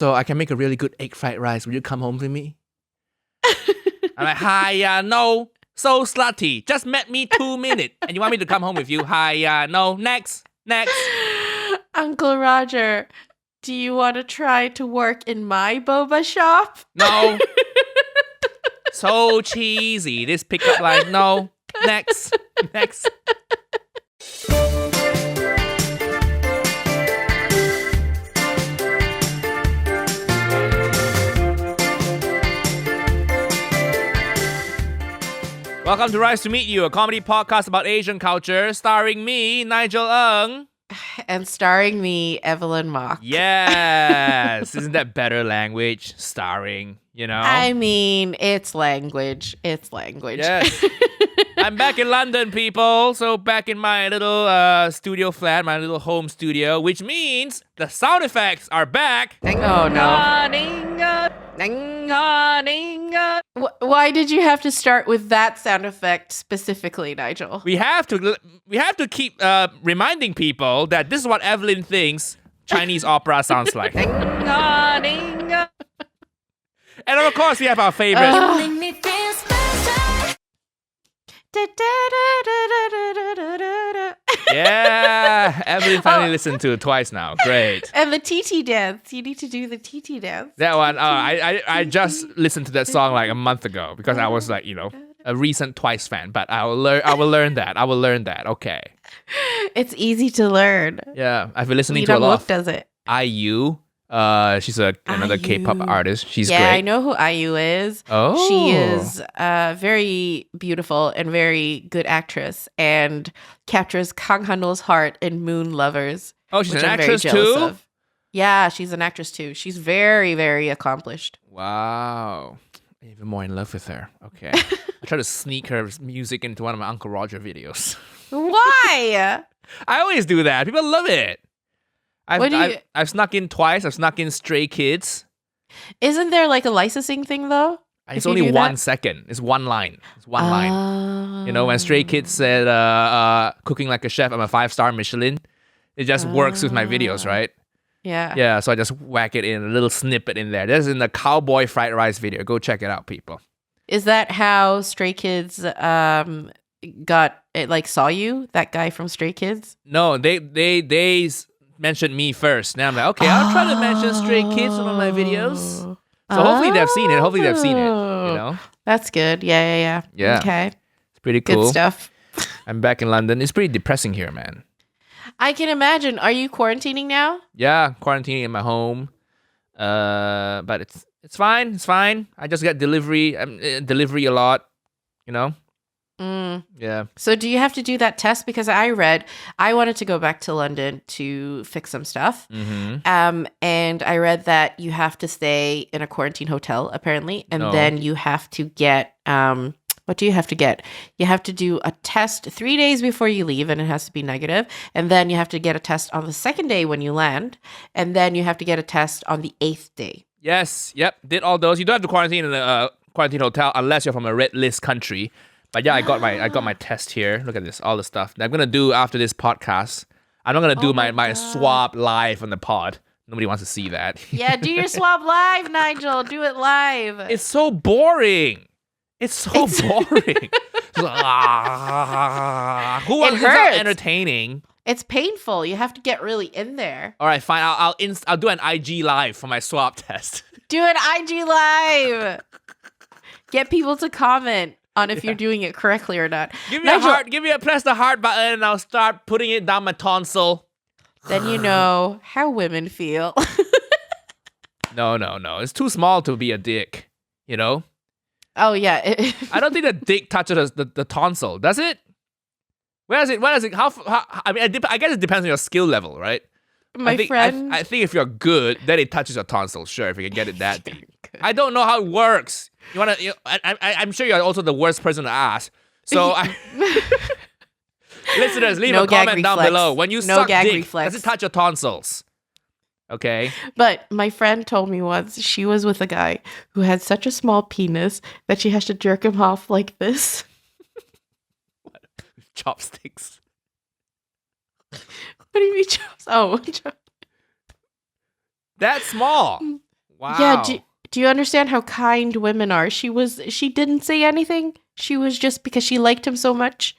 So I can make a really good egg fried rice. Will you come home with me? I'm like, hi, no. So slutty. Just met me 2 minutes. And you want me to come home with you? Hi, no. Next. Uncle Roger, do you want to try to work in my boba shop? No. So cheesy. This pickup line. No. Next. Welcome to Rise to Meet You, a comedy podcast about Asian culture, starring me, Nigel Ng. And starring me, Evelyn Mock. Yes. Isn't that better language? Starring, you know? I mean, it's language. Yes. I'm back in London, people. So back in my little studio flat, my little home studio, which means the sound effects are back. Oh, no. Why did you have to start with that sound effect specifically, Nigel? We have to keep reminding people that this is what Evelyn thinks Chinese opera sounds like. And of course, we have our favorite. Yeah, Evelyn finally listened to it twice now. Great. And the TT dance. You need to do the TT dance. That one, I just listened to that song like a month ago because I was like, a recent Twice fan. But I will learn that. Okay. It's easy to learn. Yeah, I've been listening to a lot. Look does it. IU. She's another K-pop artist. She's great. Yeah, I know who IU is. Oh. She is very beautiful and very good actress and captures Kang Han-ho's heart in Moon Lovers. Oh, she's which an I'm very actress jealous too? of. Yeah, she's an actress too. She's very, very accomplished. Wow. Even more in love with her. Okay. I try to sneak her music into one of my Uncle Roger videos. Why? I always do that. People love it. I've snuck in twice. I've snuck in Stray Kids. Isn't there like a licensing thing though? It's only 1 second. It's one line. When Stray Kids said, cooking like a chef, I'm a 5-star Michelin. It just works with my videos, right? Yeah. Yeah, so I just whack it in, a little snippet in there. That's in the cowboy fried rice video. Go check it out, people. Is that how Stray Kids got it? Like saw you? That guy from Stray Kids? No, they mentioned me first. Now I'm like, okay, I'll try to mention Stray Kids in one of my videos. So hopefully they've seen it. That's good. Yeah. Okay. It's pretty cool. Good stuff. I'm back in London. It's pretty depressing here, man. I can imagine. Are you quarantining now? Yeah, quarantining in my home. But it's fine. It's fine. I just get delivery a lot, Yeah. So do you have to do that test? Because I wanted to go back to London to fix some stuff. Mm-hmm. And I read that you have to stay in a quarantine hotel, apparently. And then you have to get, what do you have to get? You have to do a test 3 days before you leave, and it has to be negative. And then you have to get a test on the second day when you land. And then you have to get a test on the 8th day. Yes. Yep. Did all those. You don't have to quarantine in a quarantine hotel unless you're from a red list country. But yeah, I got my test here. Look at this, all the stuff that I'm gonna do after this podcast. I'm not gonna do my swab live on the pod. Nobody wants to see that. Yeah, do your swab live, Nigel. Do it live. It's so boring. Who wants it entertaining? It's painful. You have to get really in there. All right, fine. I'll do an IG live for my swab test. Do an IG live. Get people to comment on if you're doing it correctly or not. Press the heart button and I'll start putting it down my tonsil. Then you know how women feel. No. It's too small to be a dick, Oh, yeah. I don't think the dick touches the tonsil, does it? Where is it? I guess it depends on your skill level, right? I think if you're good, then it touches your tonsil. Sure, if you can get it that deep. I don't know how it works. I'm sure you're also the worst person to ask. So, listeners, leave a comment down below. When you suck dick, does it touch your tonsils? Okay. But my friend told me once she was with a guy who had such a small penis that she has to jerk him off like this. Chopsticks. What do you mean chops? Oh, that small. Wow. Yeah, do you understand how kind women are? She didn't say anything. She was just because she liked him so much.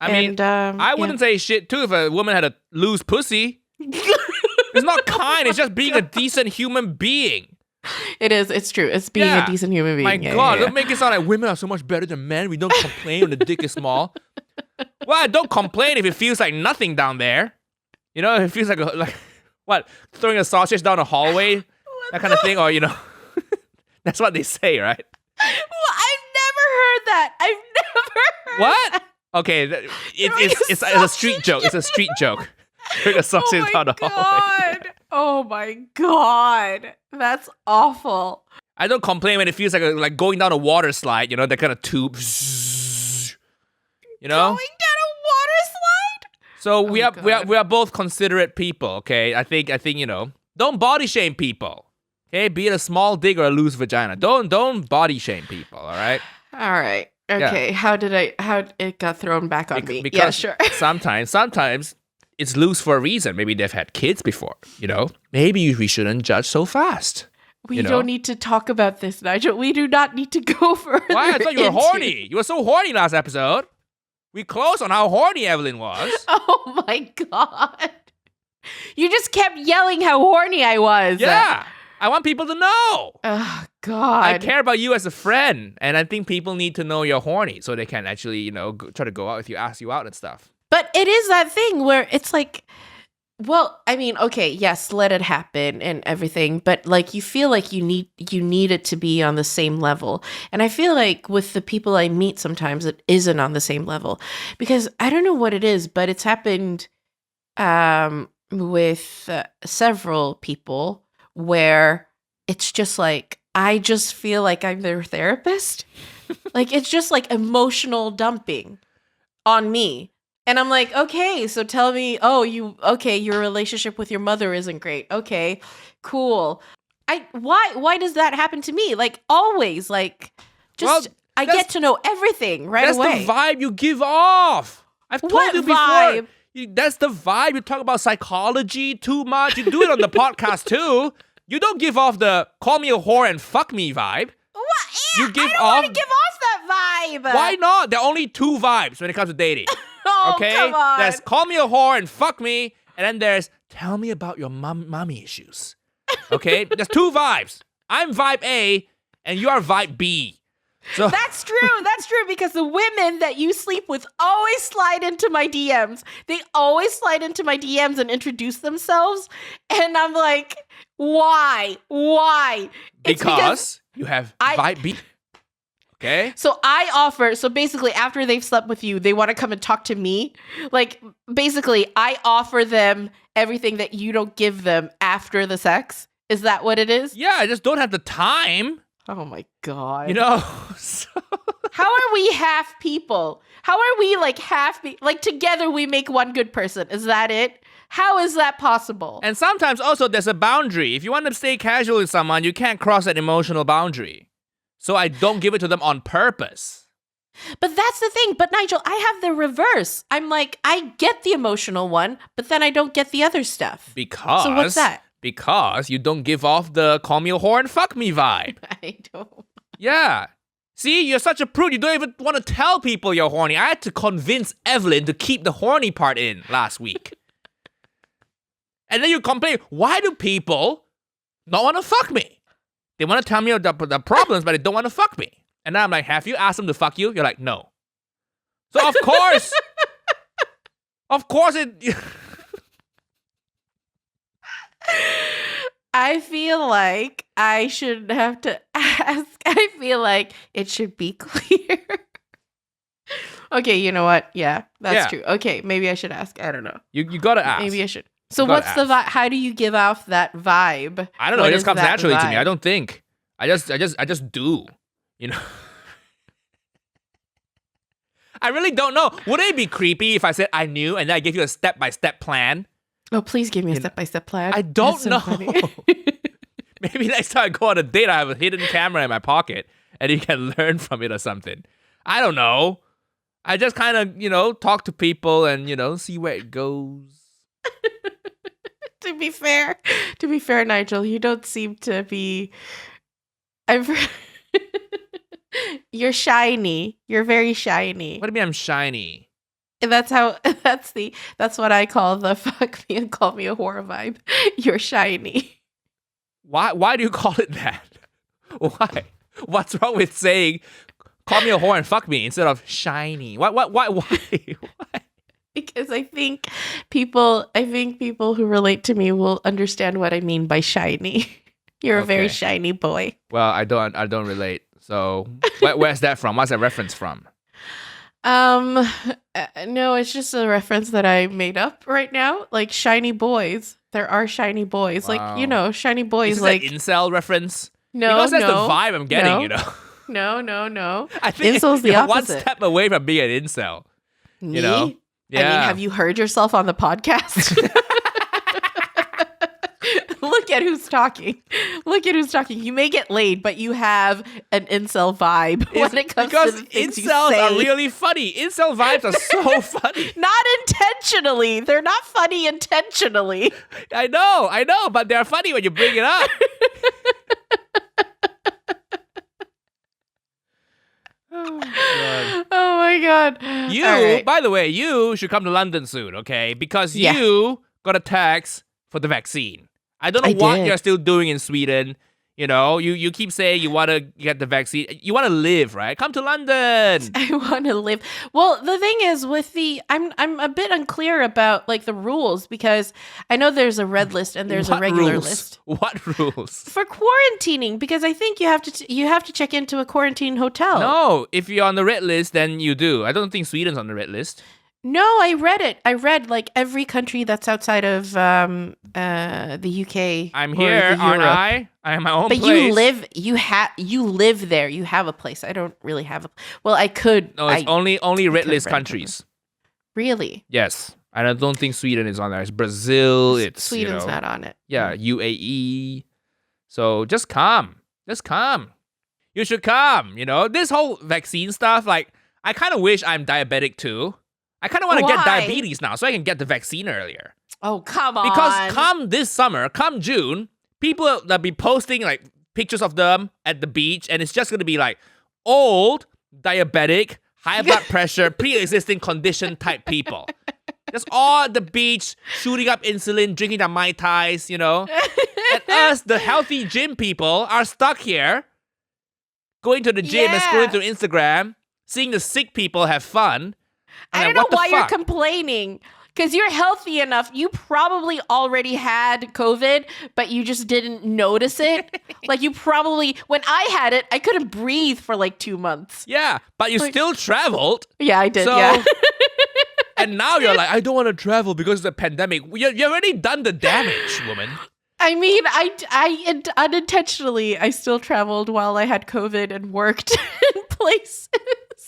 I mean, I wouldn't say shit too if a woman had a loose pussy. It's not kind. It's just being a decent human being. It is. It's true. It's being a decent human being. My God, don't make it sound like women are so much better than men. We don't complain when the dick is small. Well, don't complain if it feels like nothing down there. You know, it feels like what, throwing a sausage down a hallway, that kind of thing, or that's what they say, right? Well, I've never heard that. I've never heard what? that. Okay, it's a street joke. It's a street joke. Throwing a sausage down the hallway. Oh my God. That's awful. I don't complain when it feels like going down a water slide, that kind of tube. Going down a water slide? So we are both considerate people, okay? I think don't body shame people. Okay, be it a small dick or a loose vagina. Don't body shame people, all right? All right. Okay. Yeah. How it got thrown back on me? Because sure. sometimes it's loose for a reason. Maybe they've had kids before, Maybe we shouldn't judge so fast. We don't need to talk about this, Nigel. We do not need to go further. Why? I thought you were horny. You were so horny last episode. We closed on how horny Evelyn was. Oh my God. You just kept yelling how horny I was. Yeah. I want people to know. Oh, God. I care about you as a friend, and I think people need to know you're horny so they can actually, try to go out with you, ask you out and stuff. But it is that thing where it's like, well, I mean, okay, yes, let it happen and everything, but like you feel like you need it to be on the same level. And I feel like with the people I meet sometimes it isn't on the same level because I don't know what it is, but it's happened with several people where it's just like I just feel like I'm their therapist. Like it's just like emotional dumping on me. And I'm like, okay, so tell me, your relationship with your mother isn't great. Okay, cool. Why does that happen to me? Like always, like I get to know everything right away. That's the vibe you give off. I've told you before. Vibe? That's the vibe. You talk about psychology too much. You do it on the podcast too. You don't give off the call me a whore and fuck me vibe. What? You I don't want to give off that vibe. Why not? There are only two vibes when it comes to dating. Okay? Come on. There's call me a whore and fuck me, and then there's tell me about your mommy issues. Okay? There's two vibes. I'm vibe A, and you are vibe B. So That's true. That's true because the women that you sleep with always slide into my DMs. They always slide into my DMs and introduce themselves, and I'm like, why? Because you have vibe B. Okay. So basically after they've slept with you, they want to come and talk to me. Like basically I offer them everything that you don't give them after the sex. Is that what it is? Yeah, I just don't have the time. Oh my God. So how are we half people? How are we like like together we make one good person? Is that it? How is that possible? And sometimes also there's a boundary. If you want to stay casual with someone, you can't cross that emotional boundary. So I don't give it to them on purpose. But that's the thing. But Nigel, I have the reverse. I'm like, I get the emotional one, but then I don't get the other stuff. So what's that? Because you don't give off the call me a whore and fuck me vibe. I don't. Yeah. See, you're such a prude. You don't even want to tell people you're horny. I had to convince Evelyn to keep the horny part in last week. And then you complain, why do people not want to fuck me? They want to tell me the problems, but they don't want to fuck me. And then I'm like, have you asked them to fuck you? You're like, no. So of course, it... I feel like I shouldn't have to ask. I feel like it should be clear. Okay, you know what? Yeah, that's true. Okay, maybe I should ask. I don't know. You gotta ask. Maybe I should. So what's the vibe? How do you give off that vibe? I don't know. It just comes naturally to me. I don't think. I just do. I really don't know. Would it be creepy if I said I knew and then I gave you a step-by-step plan? Oh, please give me a step-by-step plan. I don't know. Maybe next time I go on a date, I have a hidden camera in my pocket and you can learn from it or something. I don't know. I just kind of, talk to people and, see where it goes. To be fair, Nigel, you don't seem to be. I've. You're shiny. You're very shiny. What do you mean I'm shiny? And that's what I call the fuck me and call me a whore vibe. You're shiny. Why do you call it that? Why? What's wrong with saying call me a whore and fuck me instead of shiny? Why? Because I think people who relate to me will understand what I mean by shiny. You're a very shiny boy. Well, I don't relate. So where's that from? What's that reference from? No, it's just a reference that I made up right now. Like shiny boys. There are shiny boys. Wow. Like, you know, shiny boys. Is like that incel reference? No, because that's the vibe I'm getting, you know. No. I think Incel's the you're opposite. one step away from being an incel. Me? You know? Yeah. I mean, have you heard yourself on the podcast? Look at who's talking. You may get laid, but you have an incel vibe when it comes to the things you say. Because incels are really funny. Incel vibes are so funny. Not intentionally. They're not funny intentionally. I know, but they're funny when you bring it up. Oh my god. You, right. By the way, you should come to London soon, okay? Because you got a text for the vaccine. I don't know what you're still doing in Sweden. You know, you keep saying you want to get the vaccine. You want to live, right? Come to London. I want to live. Well, the thing is with I'm a bit unclear about like the rules because I know there's a red list and there's a regular list. What rules? For quarantining, because I think you have to check into a quarantine hotel. No, if you're on the red list, then you do. I don't think Sweden's on the red list. No, I read it. I read like every country that's outside of the UK. I'm here, aren't I? I have my own place. But you live there. You have a place. I don't really have a. Well, I could. No, it's only red list countries. Really? Yes, and I don't think Sweden is on there. It's Brazil. It's Sweden's not on it. Yeah, UAE. So just come. You should come. You know, this whole vaccine stuff. Like, I kind of wish I'm diabetic too. I kind of want to get diabetes now so I can get the vaccine earlier. Oh, come on. Because come this summer, come June, people will be posting like pictures of them at the beach, and it's just going to be like old, diabetic, high blood pressure, pre-existing condition type people. Just all at the beach, shooting up insulin, drinking their Mai Tais, you know. And us, the healthy gym people, are stuck here, going to the gym and scrolling through Instagram, seeing the sick people have fun. I don't know why you're complaining. Because you're healthy enough. You probably already had COVID, but you just didn't notice it. Like you probably, when I had it, I couldn't breathe for like 2 months. Yeah, but you still traveled. Yeah, I did, so, and now you're like, I don't want to travel because of the pandemic. You've already done the damage, woman. I mean, I unintentionally, I still traveled while I had COVID and worked in places.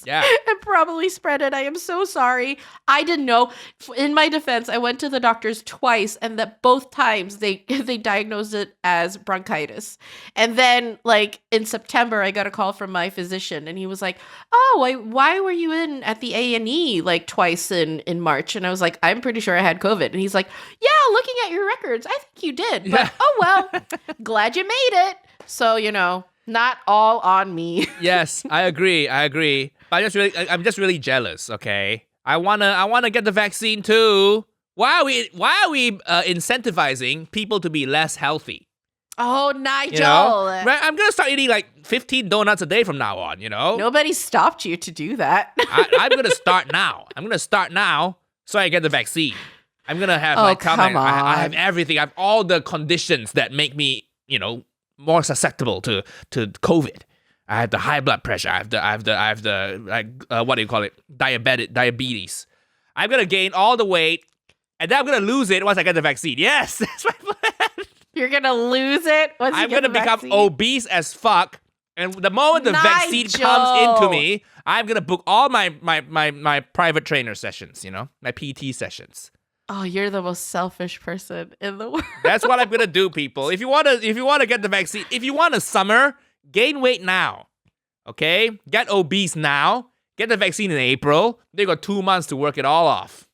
Yeah. And probably spread it. I am so sorry. I didn't know. In my defense, I went to the doctors twice, and that both times they diagnosed it as bronchitis. And then, like, in September, I got a call from my physician, and he was like, oh, why were you in at the A&E, like, twice in March? And I was like, I'm pretty sure I had COVID. And he's like, yeah, looking at your records, I think you did. But, oh, well, glad you made it. So, you know, not all on me. Yes, I agree. But I'm just really jealous. Okay, I wanna get the vaccine too. Why are we incentivizing people to be less healthy? Oh, Nigel! You know? Right? I'm gonna start eating like 15 donuts a day from now on. You know, nobody stopped you to do that. I'm gonna start now. So I get the vaccine. I'm gonna have I have everything. I have all the conditions that make me, you know, more susceptible to COVID. I have the high blood pressure. I have the like what do you call it? Diabetes. I'm gonna gain all the weight, and then I'm gonna lose it once I get the vaccine. Yes, that's my plan. You're gonna lose it once you get the vaccine? I'm gonna become obese as fuck, and the moment the vaccine comes into me, I'm gonna book all my private trainer sessions. You know, my PT sessions. Oh, you're the most selfish person in the world. That's what I'm gonna do, people. If you wanna get the vaccine, if you want a summer. Gain weight now, okay? Get obese now. Get the vaccine in April. They got 2 months to work it all off.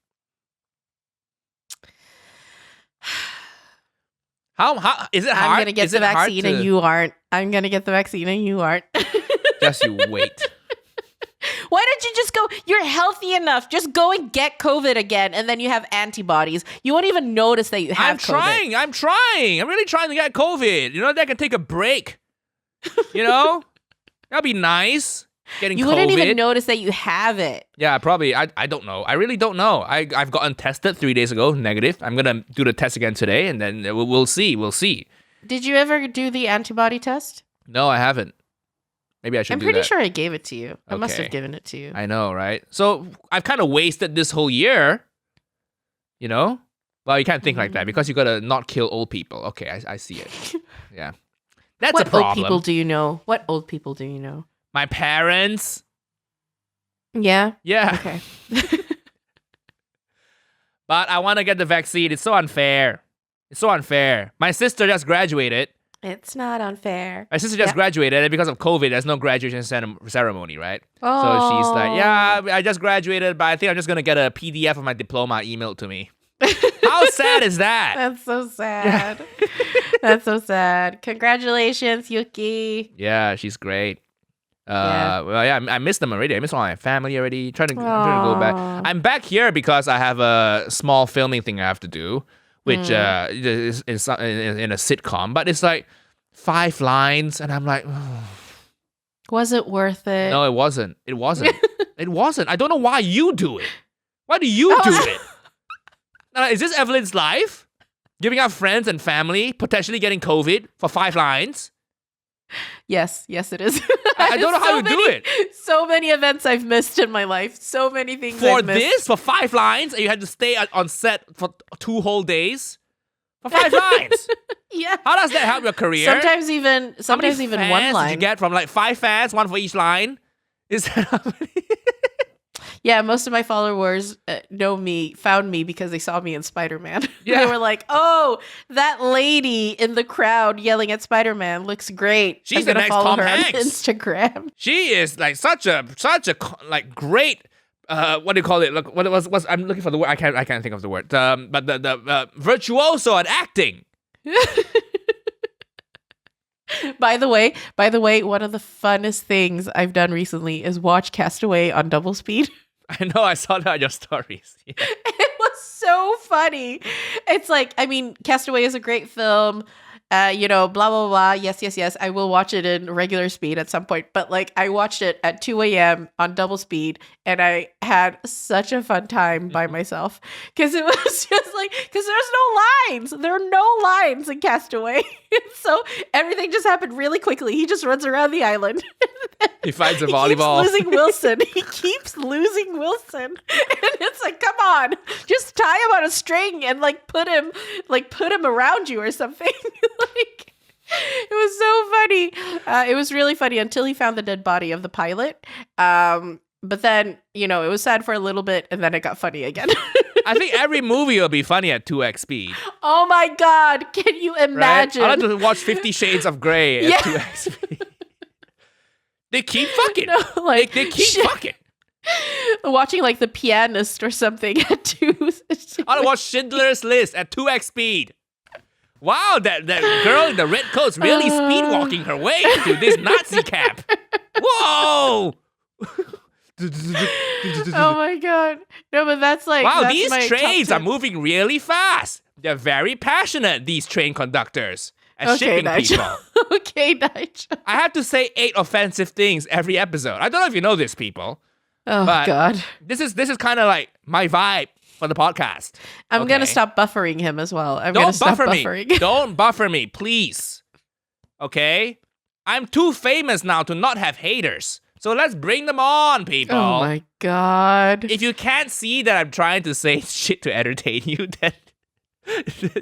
How is it hard? I'm gonna get Is the it hard vaccine to- and you aren't. I'm gonna get the vaccine and you aren't. Just you wait. Why don't you just go? You're healthy enough. Just go and get COVID again, and then you have antibodies. You won't even notice that you have I'm COVID. trying. I'm really trying to get COVID. You know, that I can take a break. You know? That'd be nice. Getting You COVID. wouldn't even notice that you have it. Yeah, probably. I don't know. I really don't know. I've gotten tested 3 days ago, negative. I'm gonna do the test again today, and then we'll see. We'll see. Did you ever do the antibody test? No, I haven't. Maybe I should I'm do pretty that. sure I gave it to you. I must Okay. have given it to you. I know, right? So I've kind of wasted this whole year. You know? Well, you can't think like that because you gotta not kill old people. Okay, I see it. Yeah, that's What a problem. old people do you know? What old people do you know? My parents. Yeah. Yeah, Okay. but I want to get the vaccine. It's so unfair. It's so unfair. My sister just graduated. It's not unfair. My sister just Yeah. graduated, and because of COVID, there's no graduation ceremony, right? Oh. So she's like, "Yeah, I just graduated, but I think I'm just gonna get a PDF of my diploma emailed to me." How sad is that? That's so sad. That's so sad. Congratulations, Yuki. Yeah, she's great. Yeah. Well, yeah, I miss them already. I miss all my family already. Trying to go back. Aw. I'm back here because I have a small filming thing I have to do, which is in a sitcom. But it's like 5 lines, and I'm like, Was it worth it? no, it wasn't. It wasn't. It wasn't. I don't know why you do it. Why do you do it? Is this Evelyn's life? Giving up friends and family, potentially getting COVID for 5 lines? Yes, it is. I don't know how you do it. So many events I've missed in my life. So many things For I've missed. this, for 5 lines, and you had to stay on set for 2 whole days? For 5 lines? Yeah. How does that help your career? Sometimes even How many one fans line. did you get from like 5 fans, 1 for each line? Is that how many? Yeah, most of my followers found me because they saw me in Spider-Man. Yeah. They were like, "Oh, that lady in the crowd yelling at Spider-Man looks great. She's I'm the gonna next follow Tom her on Hanks." Instagram." She is like such a like great what do you call it? Look, what was I'm looking for the word. I can't think of the word. But the virtuoso at acting. By the way, one of the funnest things I've done recently is watch Castaway on double speed. I know, I saw that on your stories. Yeah. It was so funny. It's like, I mean, Castaway is a great film. Blah, blah, blah. Yes. I will watch it in regular speed at some point. But like, I watched it at 2 a.m. on double speed, and I had such a fun time by myself. Because it was just like, because there's no lines. There are no lines in Castaway. So everything just happened really quickly. He just runs around the island. He finds a He volleyball. keeps losing Wilson. He keeps losing Wilson. And it's like, come on, just tie him on a string and put him around you or something. Like, it was so funny. It was really funny until he found the dead body of the pilot. But then, it was sad for a little bit, and then it got funny again. I think every movie will be funny at 2x speed. Oh my God. Can you Right? imagine? I like to watch 50 Shades of Grey at Yeah. 2x speed. They keep fucking. No, like, They keep shit. fucking. Watching The Pianist or something at 2. I want to watch Schindler's List at 2x speed. Wow, that girl in the red coat's really speed walking her way through this Nazi camp. Whoa! Oh my God. No, but that's like, Wow, that's these my top trains are tip. moving really fast. They're very passionate, these train conductors, at Okay, shipping Nigel. people. Okay, Nigel. I have to say 8 offensive things every episode. I don't know if you know this, people. Oh But- God. This is kind of like my vibe for the podcast. I'm gonna Okay. stop buffering him as well. I'm gonna Don't stop buffer me. buffering. Don't buffer me, please. Okay? I'm too famous now to not have haters. So let's bring them on, people. Oh my God. If you can't see that I'm trying to say shit to entertain you, then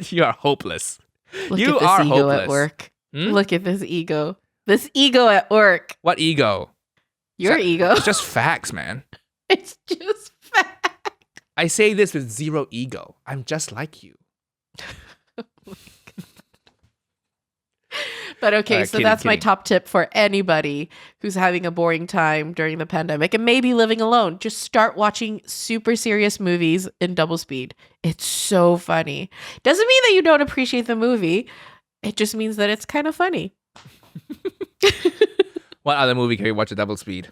you are hopeless. Look you at this are ego hopeless. at work. Hmm? Look at this ego. This ego at work. What ego? Your ego. It's just facts, man. It's just fact. I say this with 0 ego. I'm just like you. But But okay, so Kidding, that's my kidding. top tip for anybody who's having a boring time during the pandemic and maybe living alone. Just start watching super serious movies in double speed. It's so funny. Doesn't mean that you don't appreciate the movie. It just means that it's kind of funny. What other movie can you watch at double speed?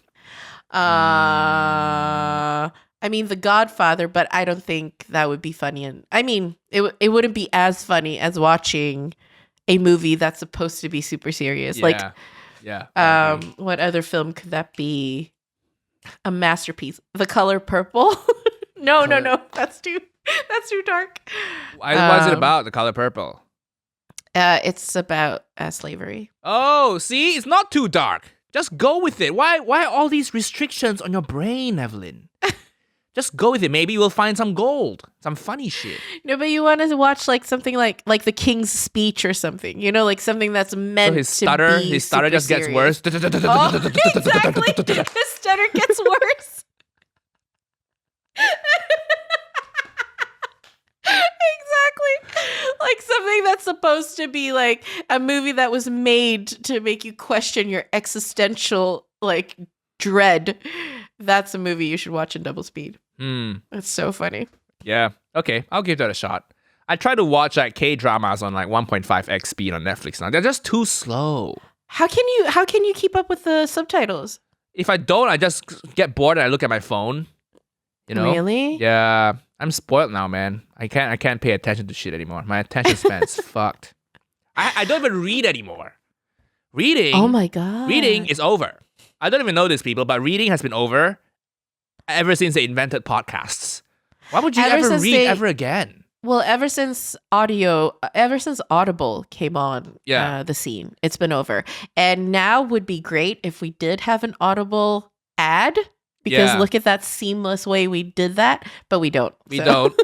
I mean, The Godfather, but I don't think that would be funny. And I mean, it wouldn't be as funny as watching a movie that's supposed to be super serious. Yeah. I agree. What other film could that be? A masterpiece. The Color Purple. No, that's too dark. What's it about? The Color Purple. It's about slavery. Oh, see, it's not too dark. Just go with it. Why all these restrictions on your brain, Evelyn? Just go with it. Maybe you'll find some gold, some funny shit. No, but you want to watch like something like The King's Speech or something. You know, like something that's meant His stutter super just gets serious. worse. Oh, exactly. His stutter gets worse. Exactly. Like something that's supposed to be like a movie that was made to make you question your existential like dread. That's a movie you should watch in double speed. It's so funny. Yeah. Okay, I'll give that a shot. I try to watch like K-dramas on like 1.5x speed on Netflix now. They're just too slow. How can you keep up with the subtitles? If I don't, I just get bored and I look at my phone. You know? Really? Yeah. I'm spoiled now, man. I can't pay attention to shit anymore. My attention span's fucked. I don't even read anymore. Reading. Oh my god. Reading is over. I don't even know these people, but reading has been over ever since they invented podcasts. Why would you ever read ever again? Well, ever since Audible came on the scene, it's been over. And now would be great if we did have an Audible ad. Because look at that seamless way we did that, but we don't. We don't.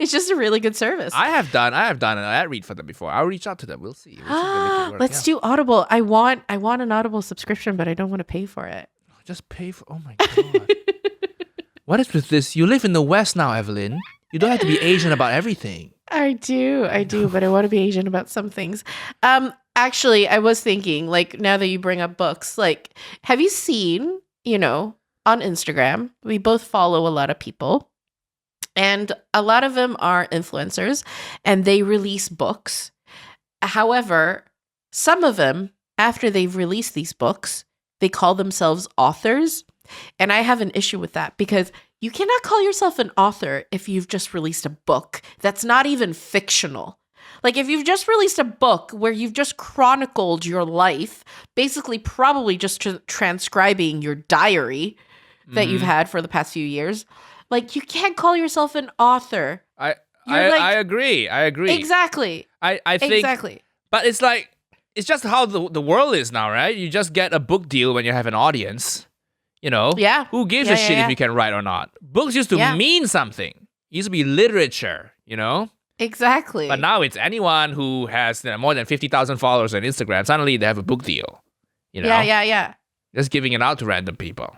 It's just a really good service. I have done an ad read for them before. I'll reach out to them. We'll see. Let's do Audible. I want an Audible subscription, but I don't want to pay for it. Just pay for. Oh my god. What is with this? You live in the West now, Evelyn. You don't have to be Asian about everything. I do, but I want to be Asian about some things. Actually, I was thinking, like, now that you bring up books, like, have you seen, on Instagram, we both follow a lot of people, and a lot of them are influencers, and they release books. However, some of them, after they've released these books, they call themselves authors. And I have an issue with that because you cannot call yourself an author if you've just released a book that's not even fictional. Like if you've just released a book where you've just chronicled your life, basically probably just transcribing your diary that you've had for the past few years, like you can't call yourself an author. I agree. Exactly. I think exactly. But it's like it's just how the world is now, right? You just get a book deal when you have an audience. Yeah. Who gives a shit if you can write or not? Books used to mean something. It used to be literature, Exactly. But now it's anyone who has more than 50,000 followers on Instagram. Suddenly they have a book deal. Yeah. Just giving it out to random people.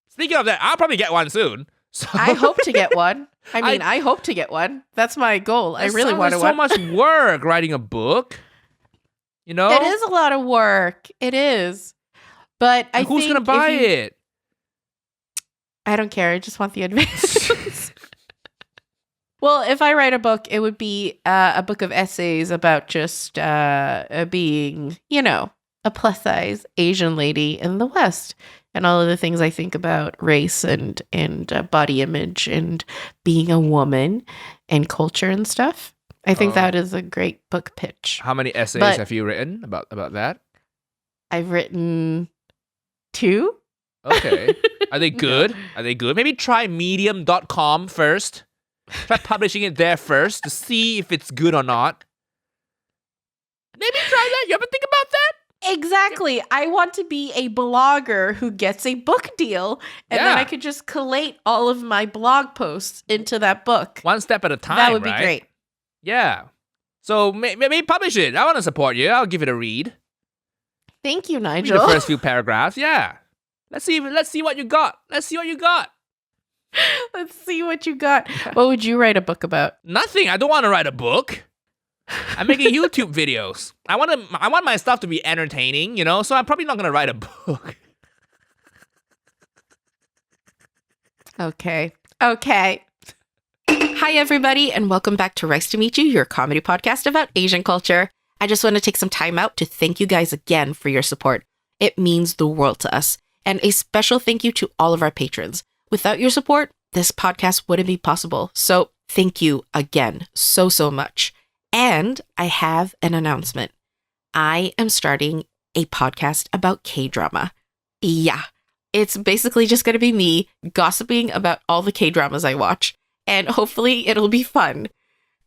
Speaking of that, I'll probably get one soon. So I hope to get one. I hope to get one. That's my goal. I really want to. So much work writing a book. It is a lot of work. It is. But I think who's gonna buy it? I don't care. I just want the advance. Well, if I write a book, it would be a book of essays about just being, a plus size Asian lady in the West, and all of the things I think about race and body image and being a woman and culture and stuff. I think that is a great book pitch. How many essays have you written about that? I've written 2. Okay. Are they good? No. Are they good? Maybe try medium.com first. Try publishing it there first to see if it's good or not. Maybe try that. You ever think about that? Exactly. I want to be a blogger who gets a book deal, and then I could just collate all of my blog posts into that book. One step at a time, that would be great. Yeah. So maybe publish it. I want to support you. I'll give it a read. Thank you, Nigel. Read the first few paragraphs. Yeah. Let's see what you got. Let's see what you got. What would you write a book about? Nothing. I don't want to write a book. I'm making YouTube videos. I want my stuff to be entertaining, so I'm probably not going to write a book. Okay. Hi, everybody, and welcome back to Rice to Meet You, your comedy podcast about Asian culture. I just want to take some time out to thank you guys again for your support. It means the world to us. And a special thank you to all of our patrons. Without your support, this podcast wouldn't be possible. So thank you again so much. And I have an announcement. I am starting a podcast about K-drama. Yeah, it's basically just going to be me gossiping about all the K-dramas I watch. And hopefully it'll be fun.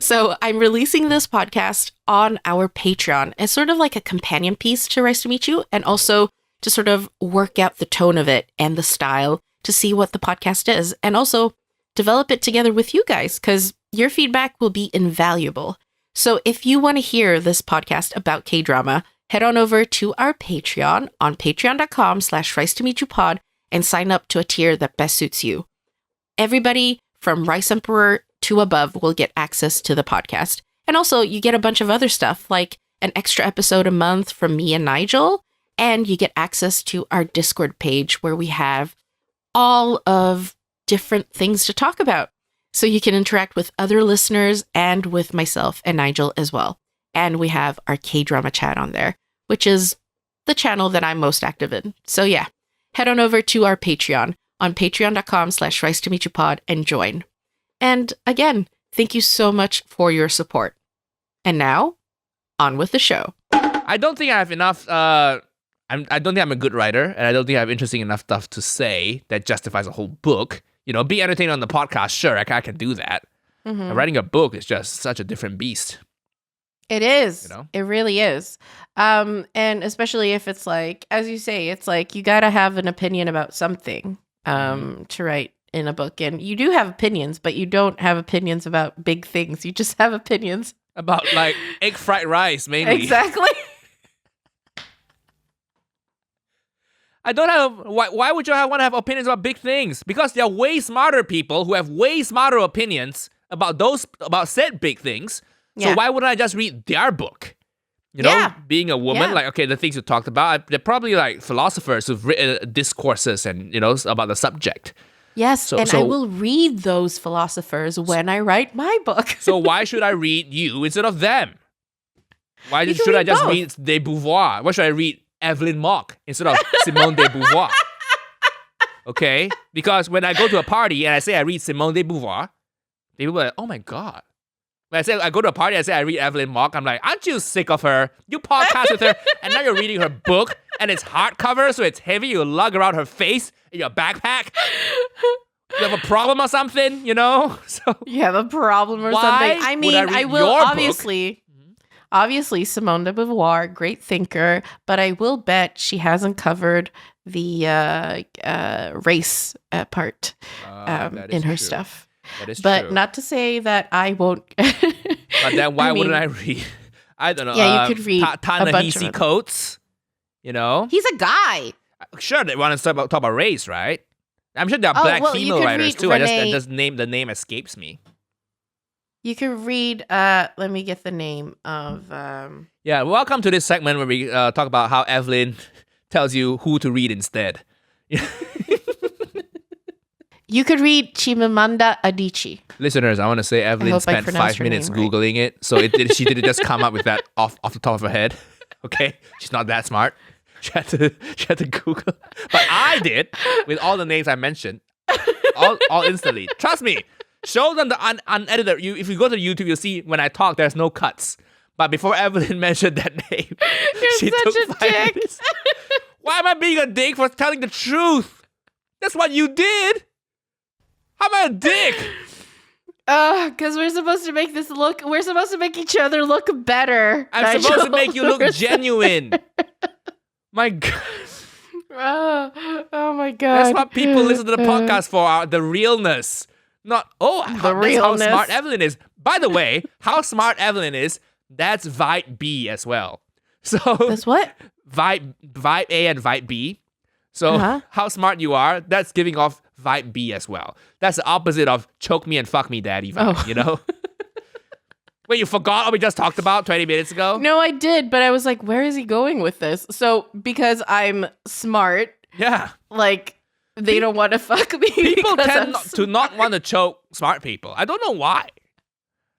So I'm releasing this podcast on our Patreon as sort of like a companion piece to Rice to Meet You, and also to sort of work out the tone of it and the style to see what the podcast is, and also develop it together with you guys, because your feedback will be invaluable. So if you want to hear this podcast about K-drama, head on over to our Patreon on patreon.com/Rice2MeetYouPod and sign up to a tier that best suits you. Everybody from Rice Emperor to above will get access to the podcast. And also you get a bunch of other stuff, like an extra episode a month from me and Nigel, and you get access to our Discord page where we have all of different things to talk about. So you can interact with other listeners and with myself and Nigel as well. And we have our K-drama chat on there, which is the channel that I'm most active in. So yeah, head on over to our Patreon on patreon.com/Rice2MeetYouPod and join. And again, thank you so much for your support. And now, on with the show. I don't think I have enough. I don't think I'm a good writer, and I don't think I have interesting enough stuff to say that justifies a whole book. Be entertained on the podcast. Sure, I can do that. Mm-hmm. Writing a book is just such a different beast. It is. It really is. And especially if it's like, as you say, it's like you got to have an opinion about something to write in a book. And you do have opinions, but you don't have opinions about big things. You just have opinions about like egg fried rice, mainly. Exactly. I don't have. Why would you want to have opinions about big things? Because there are way smarter people who have way smarter opinions about said big things. So why wouldn't I just read their book? Being a woman, like, okay, the things you talked about, they're probably like philosophers who've written discourses and, about the subject. Yes, and I will read those philosophers when I write my book. So why should I read you instead of them? Why should I just read de Beauvoir? Why should I read Evelyn Mok instead of Simone de Beauvoir? Okay? Because when I go to a party and I say I read Simone de Beauvoir, people are like, oh my God. When I go to a party and I say I read Evelyn Mok, I'm like, aren't you sick of her? You podcast with her, and now you're reading her book, and it's hardcover, so it's heavy. You lug around her face in your backpack. You have a problem or something, So you have a problem or something. I mean, I will obviously Simone de Beauvoir, great thinker, but I will bet she hasn't covered the race part in her stuff. That is but true. Not to say that I won't. But then why wouldn't I read? I don't know. Yeah, you could read Ta-Nehisi Coates. He's a guy. Sure, they want to talk about race, right? I'm sure there are black female writers too. The name escapes me. You can read. Let me get the name of. Yeah, welcome to this segment where we talk about how Evelyn tells you who to read instead. You could read Chimamanda Adichie. Listeners, I want to say Evelyn spent 5 minutes Googling it, so she didn't just come up with that off the top of her head. Okay, she's not that smart. She had to Google, but I did with all the names I mentioned, all instantly. Trust me. Show them the unedited. If you go to YouTube, you'll see when I talk, there's no cuts. But before Evelyn mentioned that name, she such took a 5 dick. minutes. Why am I being a dick for telling the truth? That's what you did. How am I a dick? Because we're supposed to make each other look better. I'm supposed to make you look genuine. My God. Oh my God. That's what people listen to the podcast for, the realness. Not, that's how smart Evelyn is. By the way, how smart Evelyn is, that's Vibe B as well. So that's what? Vibe A and Vibe B. So how smart you are, that's giving off Vibe B as well. That's the opposite of choke me and fuck me daddy vibe, Wait, you forgot what we just talked about 20 minutes ago? No, I did, but I was like, where is he going with this? So because I'm smart, Yeah. like they don't want to fuck me. People because tend I'm to not want to choke smart people. I don't know why.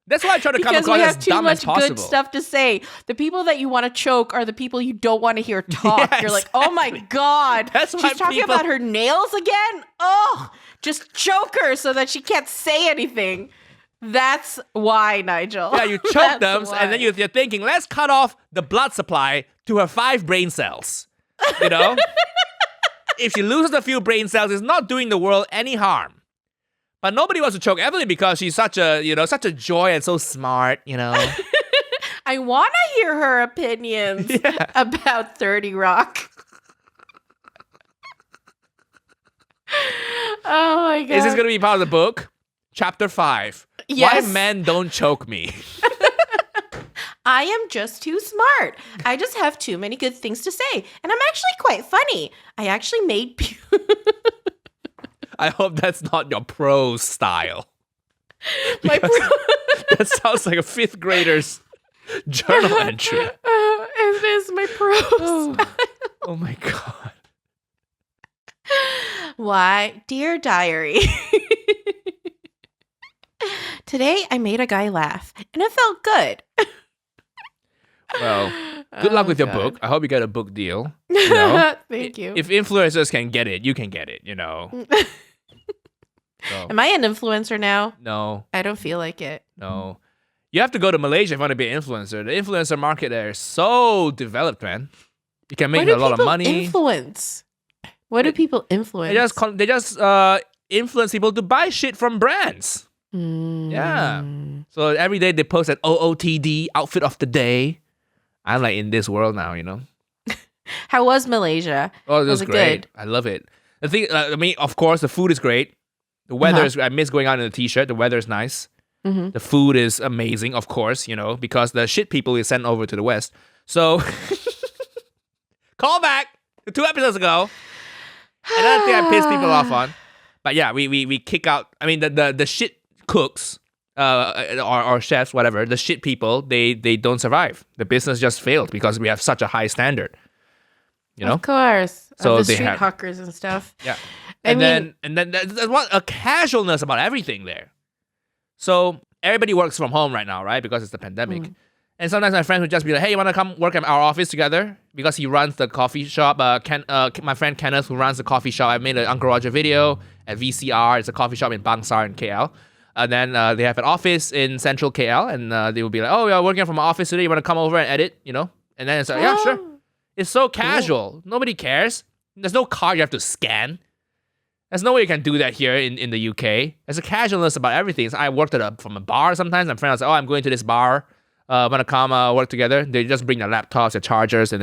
That's why I try to come because across we as have too dumb as much possible. good stuff to say. The people that you want to choke are the people you don't want to hear talk. Yeah, You're like, oh my God. That's why She's talking people- about her nails again? Oh, just choke her so that she can't say anything. That's why, Nigel. Yeah, you choke That's them, why. and then you're thinking, let's cut off the blood supply to her 5 brain cells. You know? If she loses a few brain cells, it's not doing the world any harm. But nobody wants to choke Evelyn because she's such a joy and so smart, you know? I want to hear her opinions about 30 Rock. Oh my God. Is this going to be part of the book? Chapter 5. Yes. Why men don't choke me. I am just too smart. I just have too many good things to say. And I'm actually quite funny. I actually made... I hope that's not your prose style. My That sounds like a 5th grader's journal entry. it is my prose. Oh my God. Why, dear diary, today I made a guy laugh and it felt good. Well, good luck Oh, with your God. book. I hope you get a book deal. You know? Thank you. If influencers can get it, you can get it, you know. So, Am I an influencer now? no. I don't feel like it. No. You have to go to Malaysia if you want to be an influencer. The influencer market there is so developed, man. You can make What do a lot of people money. influence? What do people influence? They just influence people to buy shit from brands. Yeah. So every day they post an OOTD outfit of the day. I'm like in this world now, you know. How was Malaysia? Oh, it was it great. good? I love it. The thing, I mean, of course, the food is great. The weather is. I miss going out in a t-shirt. The weather is nice. Mm-hmm. The food is amazing, of course, you know, because the shit people is sent over to the West. So, call back to 2 episodes ago. Another thing I piss people off on. But yeah, we kick out. I mean, the shit cooks, or chefs, whatever. The shit people, they don't survive. The business just failed because we have such a high standard. You know. Of course. So Of the they street have- hawkers and stuff. Yeah. I And mean- then there's what a casualness about everything there. So everybody works from home right now, right? Because it's the pandemic. And sometimes my friends would just be like, "Hey, you want to come work at our office together?" Because he runs the coffee shop. My friend Kenneth, who runs the coffee shop, I made an Uncle Roger video at VCR. It's a coffee shop in Bangsar in KL. And then they have an office in central KL, and they will be like, "Oh, we're working from my office today. You want to come over and edit?" You know? And then it's like, "Yeah, sure." It's so casual. Nobody cares. There's no card you have to scan. There's no way you can do that here in the UK. There's a casualness about everything. So I worked from a bar sometimes. My friend was like, "Oh, I'm going to this bar. Want to come work together?" They just bring their laptops, their chargers, and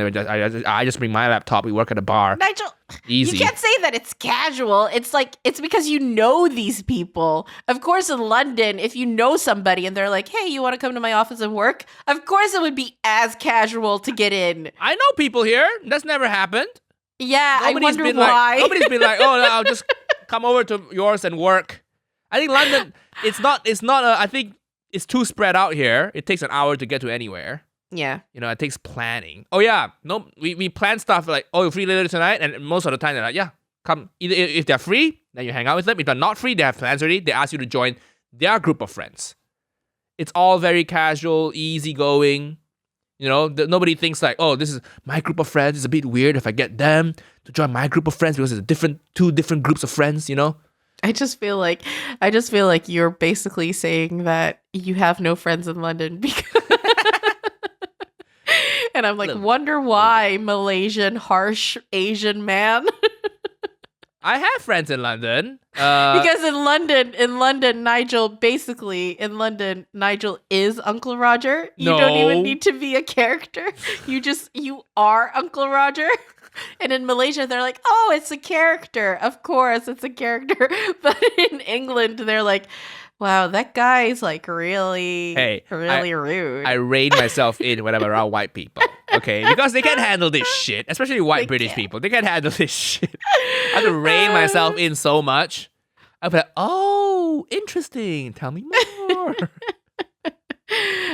I just bring my laptop. We work at a bar. Nigel, Easy. you can't say that it's casual. It's like, it's because you know these people. Of course, in London, if you know somebody and they're like, "Hey, you want to come to my office and work?" Of course, it would be as casual to get in. I know people here. That's never happened. Yeah, I wonder been why. Like, nobody's been like, "Oh, no, I'll just come over to yours and work." I think London, it's not. I think it's too spread out here. It takes an hour to get to anywhere. Yeah. You know, it takes planning. Oh yeah, no, we plan stuff like, "Oh, you're free later tonight," and most of the time they're like, "Yeah, come." Either if they're free, then you hang out with them. If they're not free, they have plans already. They ask you to join their group of friends. It's all very casual, easygoing. You know, nobody thinks like, "Oh, this is my group of friends. It's a bit weird if I get them to join my group of friends because it's two different groups of friends." You know. I just feel like you're basically saying that you have no friends in London because and I'm like, wonder why, Malaysian harsh Asian man. I have friends in London. Because in London, Nigel is Uncle Roger. You don't No. even need to be a character. You are Uncle Roger. And in Malaysia, they're like, "Oh, it's a character. Of course, it's a character." But in England, they're like, "Wow, that guy's like really rude." I rein myself in when I'm around white people, okay? Because they can't handle this shit, especially white They British can't. people. They can't handle this shit. I have to rein myself in so much. I'll be like, "Oh, interesting. Tell me more."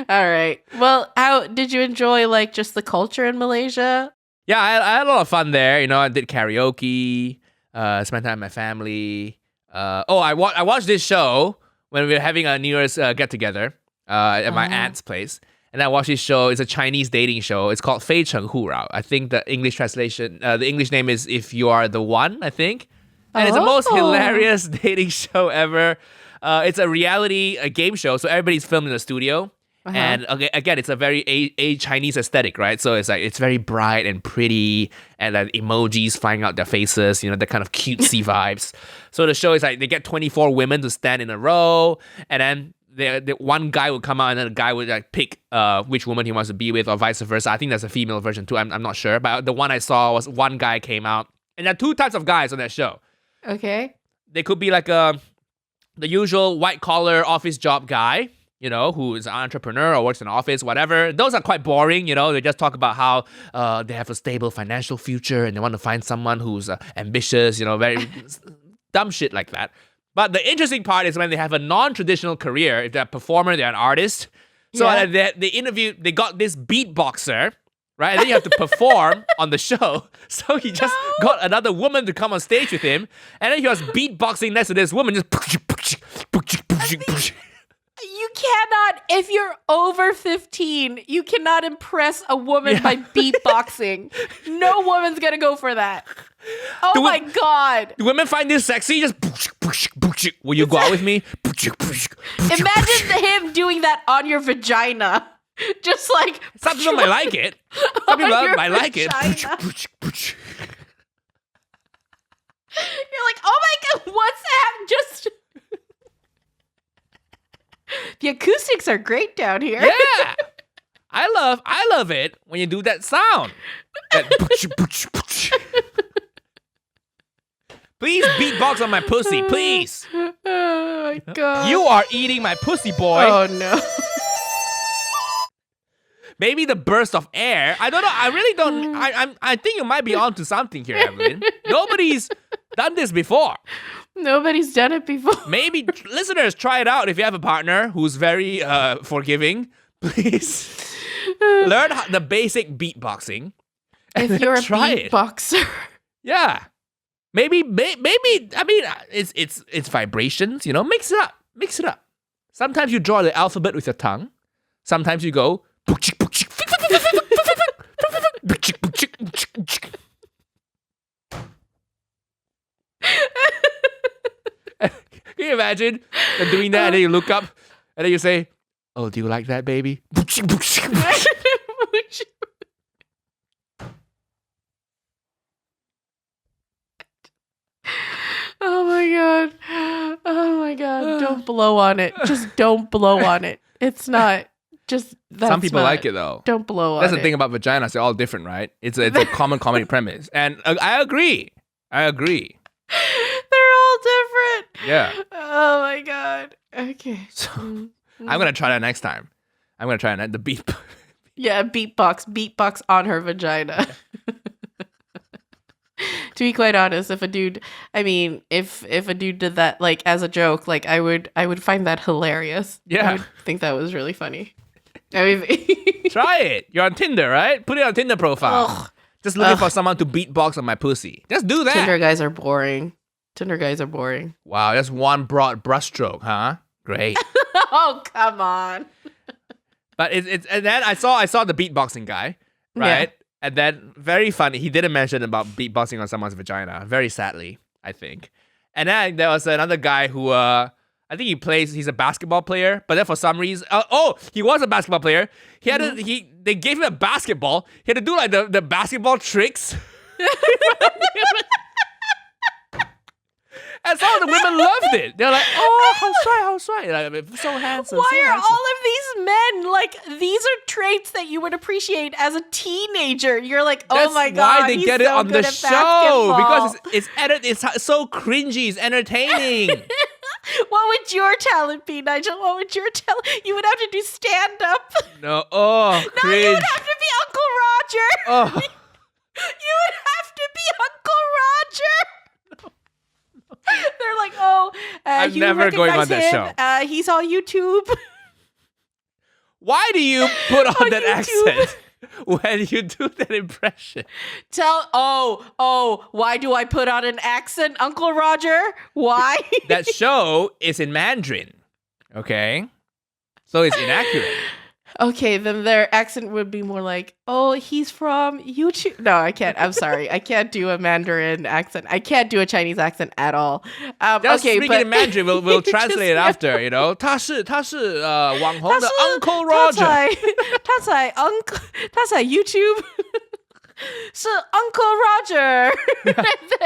All right. Well, how did you enjoy like just the culture in Malaysia? Yeah, I had a lot of fun there. You know, I did karaoke, spent time with my family. I watched this show when we were having a New Year's get together at my aunt's place. And I watched this show. It's a Chinese dating show. It's called Fei Cheng Hu Rao. I think the English translation, the English name is If You Are the One, I think. And it's the most hilarious dating show ever. It's a reality game show, so everybody's filmed in a studio. And again, it's a very a Chinese aesthetic, right? So it's like it's very bright and pretty, and then emojis flying out their faces, you know, the kind of cutesy vibes. So the show is like they get 24 women to stand in a row, and then the one guy would come out, and then the guy would like pick which woman he wants to be with, or vice versa. I think there's a female version too. I'm not sure, but the one I saw was one guy came out, and there are two types of guys on that show. Okay. They could be like the usual white collar office job guy, you know, who is an entrepreneur or works in an office, whatever. Those are quite boring, you know. They just talk about how they have a stable financial future and they want to find someone who's ambitious, you know, very dumb shit like that. But the interesting part is when they have a non-traditional career. If they're a performer, they're an artist. So they got this beatboxer, right? And then you have to perform on the show. So he just got another woman to come on stage with him. And then he was beatboxing next to this woman, just... You cannot, if you're over 15, you cannot impress a woman by beatboxing. No woman's gonna go for that. Oh my God. Do women find this sexy? Just, will you go out with me? Imagine him doing that on your vagina. Just like... Some people might like it. Some people might like it. You're like, oh my God, what's that? Just... The acoustics are great down here. Yeah. I love it when you do that sound. That please beatbox on my pussy, please. Oh my God. You are eating my pussy, boy. Oh no. Maybe the burst of air. I don't know. I really don't. I think you might be onto something here, Evelyn. Nobody's done this before. Nobody's done it before. Maybe listeners, try it out if you have a partner who's very forgiving. Please learn the basic beatboxing. If you're a beatboxer. Yeah. Maybe. I mean, it's vibrations. You know, mix it up. Mix it up. Sometimes you draw the alphabet with your tongue. Sometimes you go. Can you imagine doing that and then you look up and then you say, "Oh, do you like that, baby?" Oh my God. Oh my God. Don't blow on it. Just don't blow on it. It's not. Just some people like it though. Don't blow on it. That's the thing about vaginas; they're all different, right? It's a common comedy premise, and I agree. They're all different. Yeah. Oh my God. Okay. So I'm gonna try that next time. I'm gonna try the beat. Yeah, beatbox on her vagina. To be quite honest, if a dude did that like as a joke, like I would find that hilarious. Yeah. I would think that was really funny. I mean, try it. You're on Tinder, right? Put it on Tinder profile. Ugh. Just looking for someone to beatbox on my pussy. Just do that. Tinder guys are boring. Wow, that's one broad brushstroke, huh? Great. Oh, come on. But it's and then I saw the beatboxing guy, right? Yeah. And then very funny. He didn't mention about beatboxing on someone's vagina. Very sadly, I think. And then there was another guy who I think he's a basketball player, but then for some reason he was a basketball player. He had they gave him a basketball. He had to do like the basketball tricks. And some of the women loved it. They're like, "Oh, how shy. Like, so handsome." Why so are handsome. all of these men like, these are traits that you would appreciate as a teenager? You're like, oh That's my God, why they he's get it so on good the at show basketball. because it's so cringy. It's entertaining. What would your talent be, Nigel? What would your talent? You would have to do stand up. No, No, you would have to be Uncle Roger. Oh. You would have to be Uncle Roger. They're like, oh, I'm you never going on recognize that him. show. He's on YouTube. Why do you put on that YouTube. accent when you do that impression? Why do I put on an accent, Uncle Roger? Why? That show is in Mandarin. Okay? So it's inaccurate. Okay, then their accent would be more like, oh, he's from YouTube. No, I can't. I'm sorry. I can't do a Mandarin accent. I can't do a Chinese accent at all. Just okay, speaking but in Mandarin, we'll translate it Just- after, you know. 他是网红的 Uncle Roger. 他在 YouTube 是 Uncle Roger.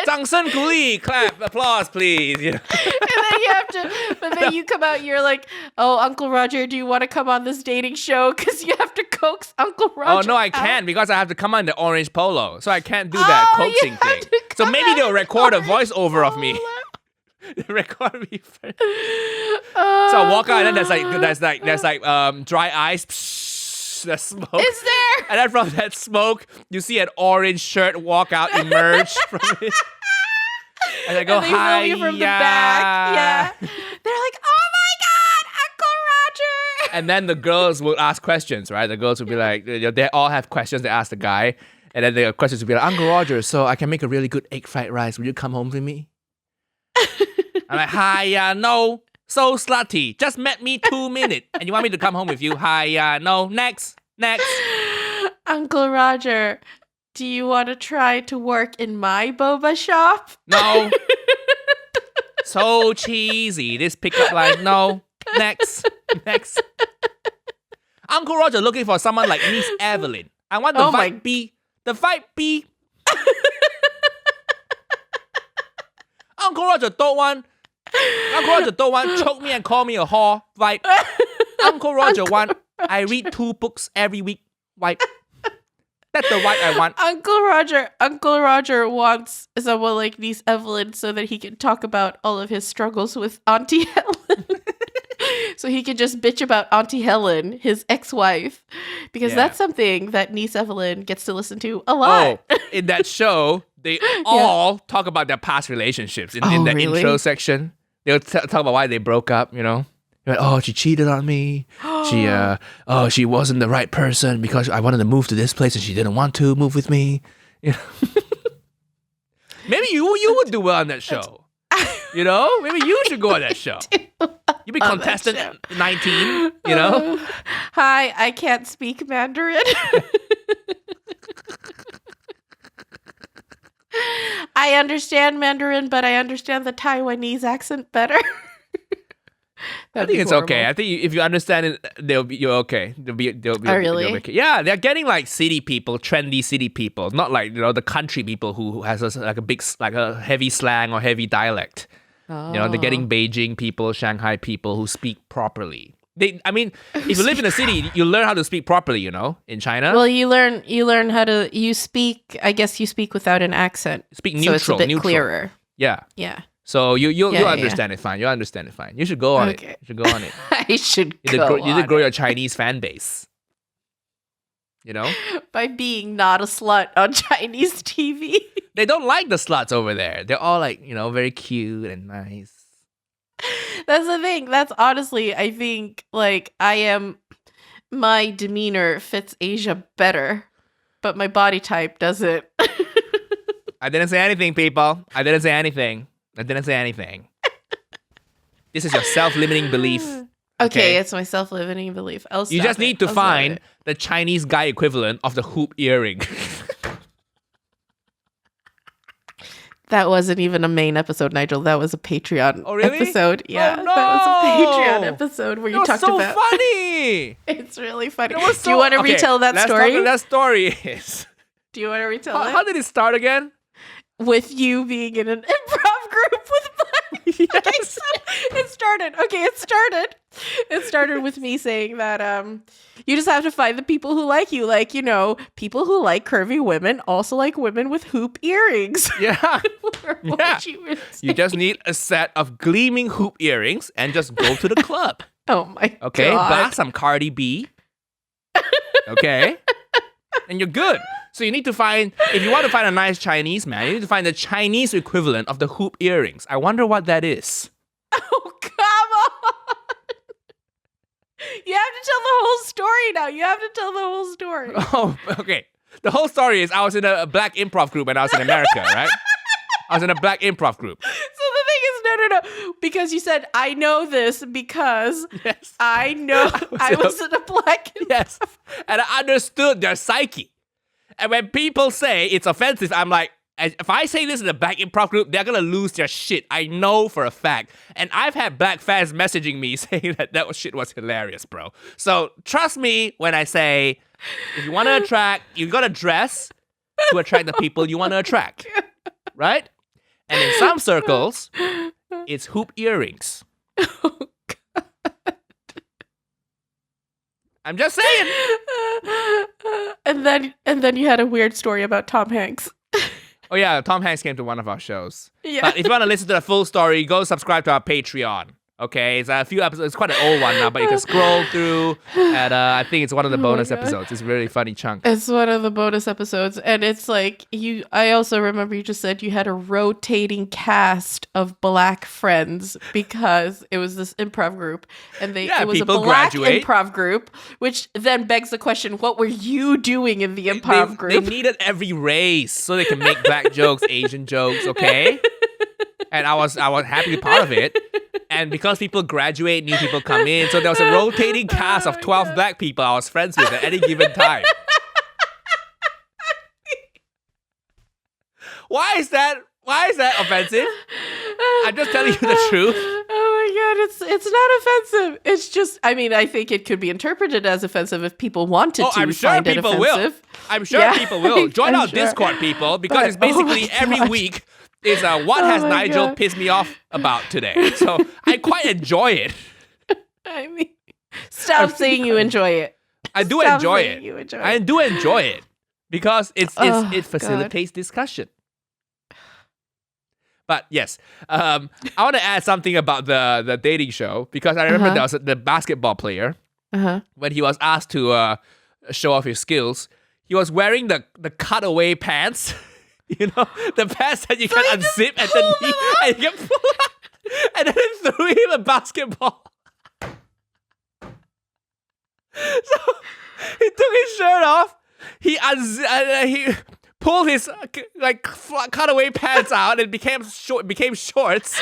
掌声鼓励 clap, applause, please. You know? And then you have to, but then you come out, you're like, oh, Uncle Roger, do you want to come on this dating show? Because you have to coax Uncle Roger. Oh, no, I out. can't because I have to come on the orange polo. So I can't do that Oh, you coaxing have thing. to So come maybe out they'll in record a orange voiceover of me. polo. They record me first. So I walk out and then there's like dry ice. Psh, the smoke. Is there? And then from that smoke, you see an orange shirt walk out, emerge from it. And I go, And they hi, film you from the back. Yeah. They're like, oh my God, Uncle Roger. And then the girls will ask questions, right? The girls will be like, they all have questions they ask the guy. And then the questions will be like, Uncle Roger, so I can make a really good egg fried rice. Will you come home with me? I'm like, hi, no. So slutty. Just met me 2 minutes. And you want me to come home with you? Hi, no. Next. Uncle Roger, do you want to try to work in my boba shop? No. So cheesy. This pickup line. No. Next. Uncle Roger looking for someone like Miss Evelyn. I want the Oh my- vibe B. The vibe B. Uncle Roger don't want choke me and call me a whore. Vibe. Uncle Roger want I read 2 books every week. Vibe. That's the vibe I want. Uncle Roger wants someone like niece Evelyn so that he can talk about all of his struggles with Auntie Helen. So he can just bitch about Auntie Helen, his ex-wife, because Yeah. that's something that niece Evelyn gets to listen to a lot. Oh, in that show, they all talk about their past relationships in Oh, the really? intro section. They'll talk about why they broke up, you know. Like, oh, she cheated on me. She wasn't the right person because I wanted to move to this place and she didn't want to move with me. You know? Maybe you would do well on that show. You know? Maybe you should go on that show. You be On that contestant 19, you know? Hi, I can't speak Mandarin. I understand Mandarin, but I understand the Taiwanese accent better. I think it's okay. I think if you understand it, you're okay. They'll be really? okay. Yeah, they're getting like city people, trendy city people, not like the country people who has a heavy slang or heavy dialect. Oh. They're getting Beijing people, Shanghai people who speak properly. If you live in a city, you learn how to speak properly. In China, Well, you learn how to speak. I guess you speak without an accent. speak So neutral, it's a bit neutral. clear. Yeah. Yeah. So you Yeah, yeah. understand it fine. You understand it fine. You should go on Okay. it. You should go on it. I should You go need to on grow it. your Chinese fan base. By being not a slut on Chinese TV. They don't like the sluts over there. They're all like, very cute and nice. That's the thing. That's honestly, I think, like, my demeanor fits Asia better, but my body type doesn't. I didn't say anything, people. I didn't say anything. This is your self-limiting belief. Okay, it's my self-limiting belief. You just need to find the Chinese guy equivalent of the hoop earring. That wasn't even a main episode, Nigel. That was a Patreon Oh, really? episode. Yeah, Oh, that was a no! Patreon episode where It you was talked so about. funny. It's really funny. It was Do you want to retell that let's story? Talk that story is. Do you want to retell How, it? how did it start again? With you being in an improv group with Black. Okay, so it started with me saying that you just have to find the people who like you, like, people who like curvy women also like women with hoop earrings. Yeah. Or what Yeah. you were You just need a set of gleaming hoop earrings and just go to the club. Oh my Okay? god. Blast some Cardi B. Okay? And you're good. So you need to find, if you want to find a nice Chinese man, you need to find the Chinese equivalent of the hoop earrings. I wonder what that is. Oh, come on. You have to tell the whole story now. You have to tell the whole story. Oh, okay. The whole story is I was in a black improv group when I was in America, right? I was in a black improv group. So the thing is, no. Because you said, I know this because Yes. I know I was in a black. Yes. And I understood their psyche. And when people say it's offensive, I'm like, if I say this in a black improv group, they're going to lose their shit. I know for a fact. And I've had black fans messaging me saying that shit was hilarious, bro. So trust me when I say, if you want to attract, you got to dress to attract the people you want to attract. Right? And in some circles, it's hoop earrings. Oh, I'm just saying. and then you had a weird story about Tom Hanks. Oh yeah, Tom Hanks came to one of our shows. Yeah. But if you want to listen to the full story, go subscribe to our Patreon. Okay, it's a few episodes. It's quite an old one now, but you can scroll through, and I think it's one of the bonus episodes. It's a really funny chunk. It's one of the bonus episodes, and it's like I also remember you just said you had a rotating cast of black friends because it was this improv group, and it was a black improv group, which then begs the question: what were you doing in the improv group? They needed every race so they can make black jokes, Asian jokes, okay? And I was happy to be part of it. And because people graduate, new people come in. So there was a rotating cast of 12 black people I was friends with at any given time. Why is that offensive? I'm just telling you the truth. Oh my god, it's not offensive. It's just, I mean, I think it could be interpreted as offensive if people wanted to I'm sure find it people offensive. will. I'm sure people will. Join our Discord, people, because But, it's basically oh my every God. week is what has my Nigel God. pissed me off about today. So I quite enjoy it. I mean, stop saying you enjoy it. I do Stop enjoy saying it. you enjoy I it. do enjoy it because it God. facilitates discussion. But yes, I want to add something about the dating show because I remember there was the basketball player when he was asked to show off his skills. He was wearing the cutaway pants, you know, the pants that you can unzip at the knee and you can pull out, and then they threw him a basketball. So he took his shirt off. He pulled his cutaway pants out and became shorts,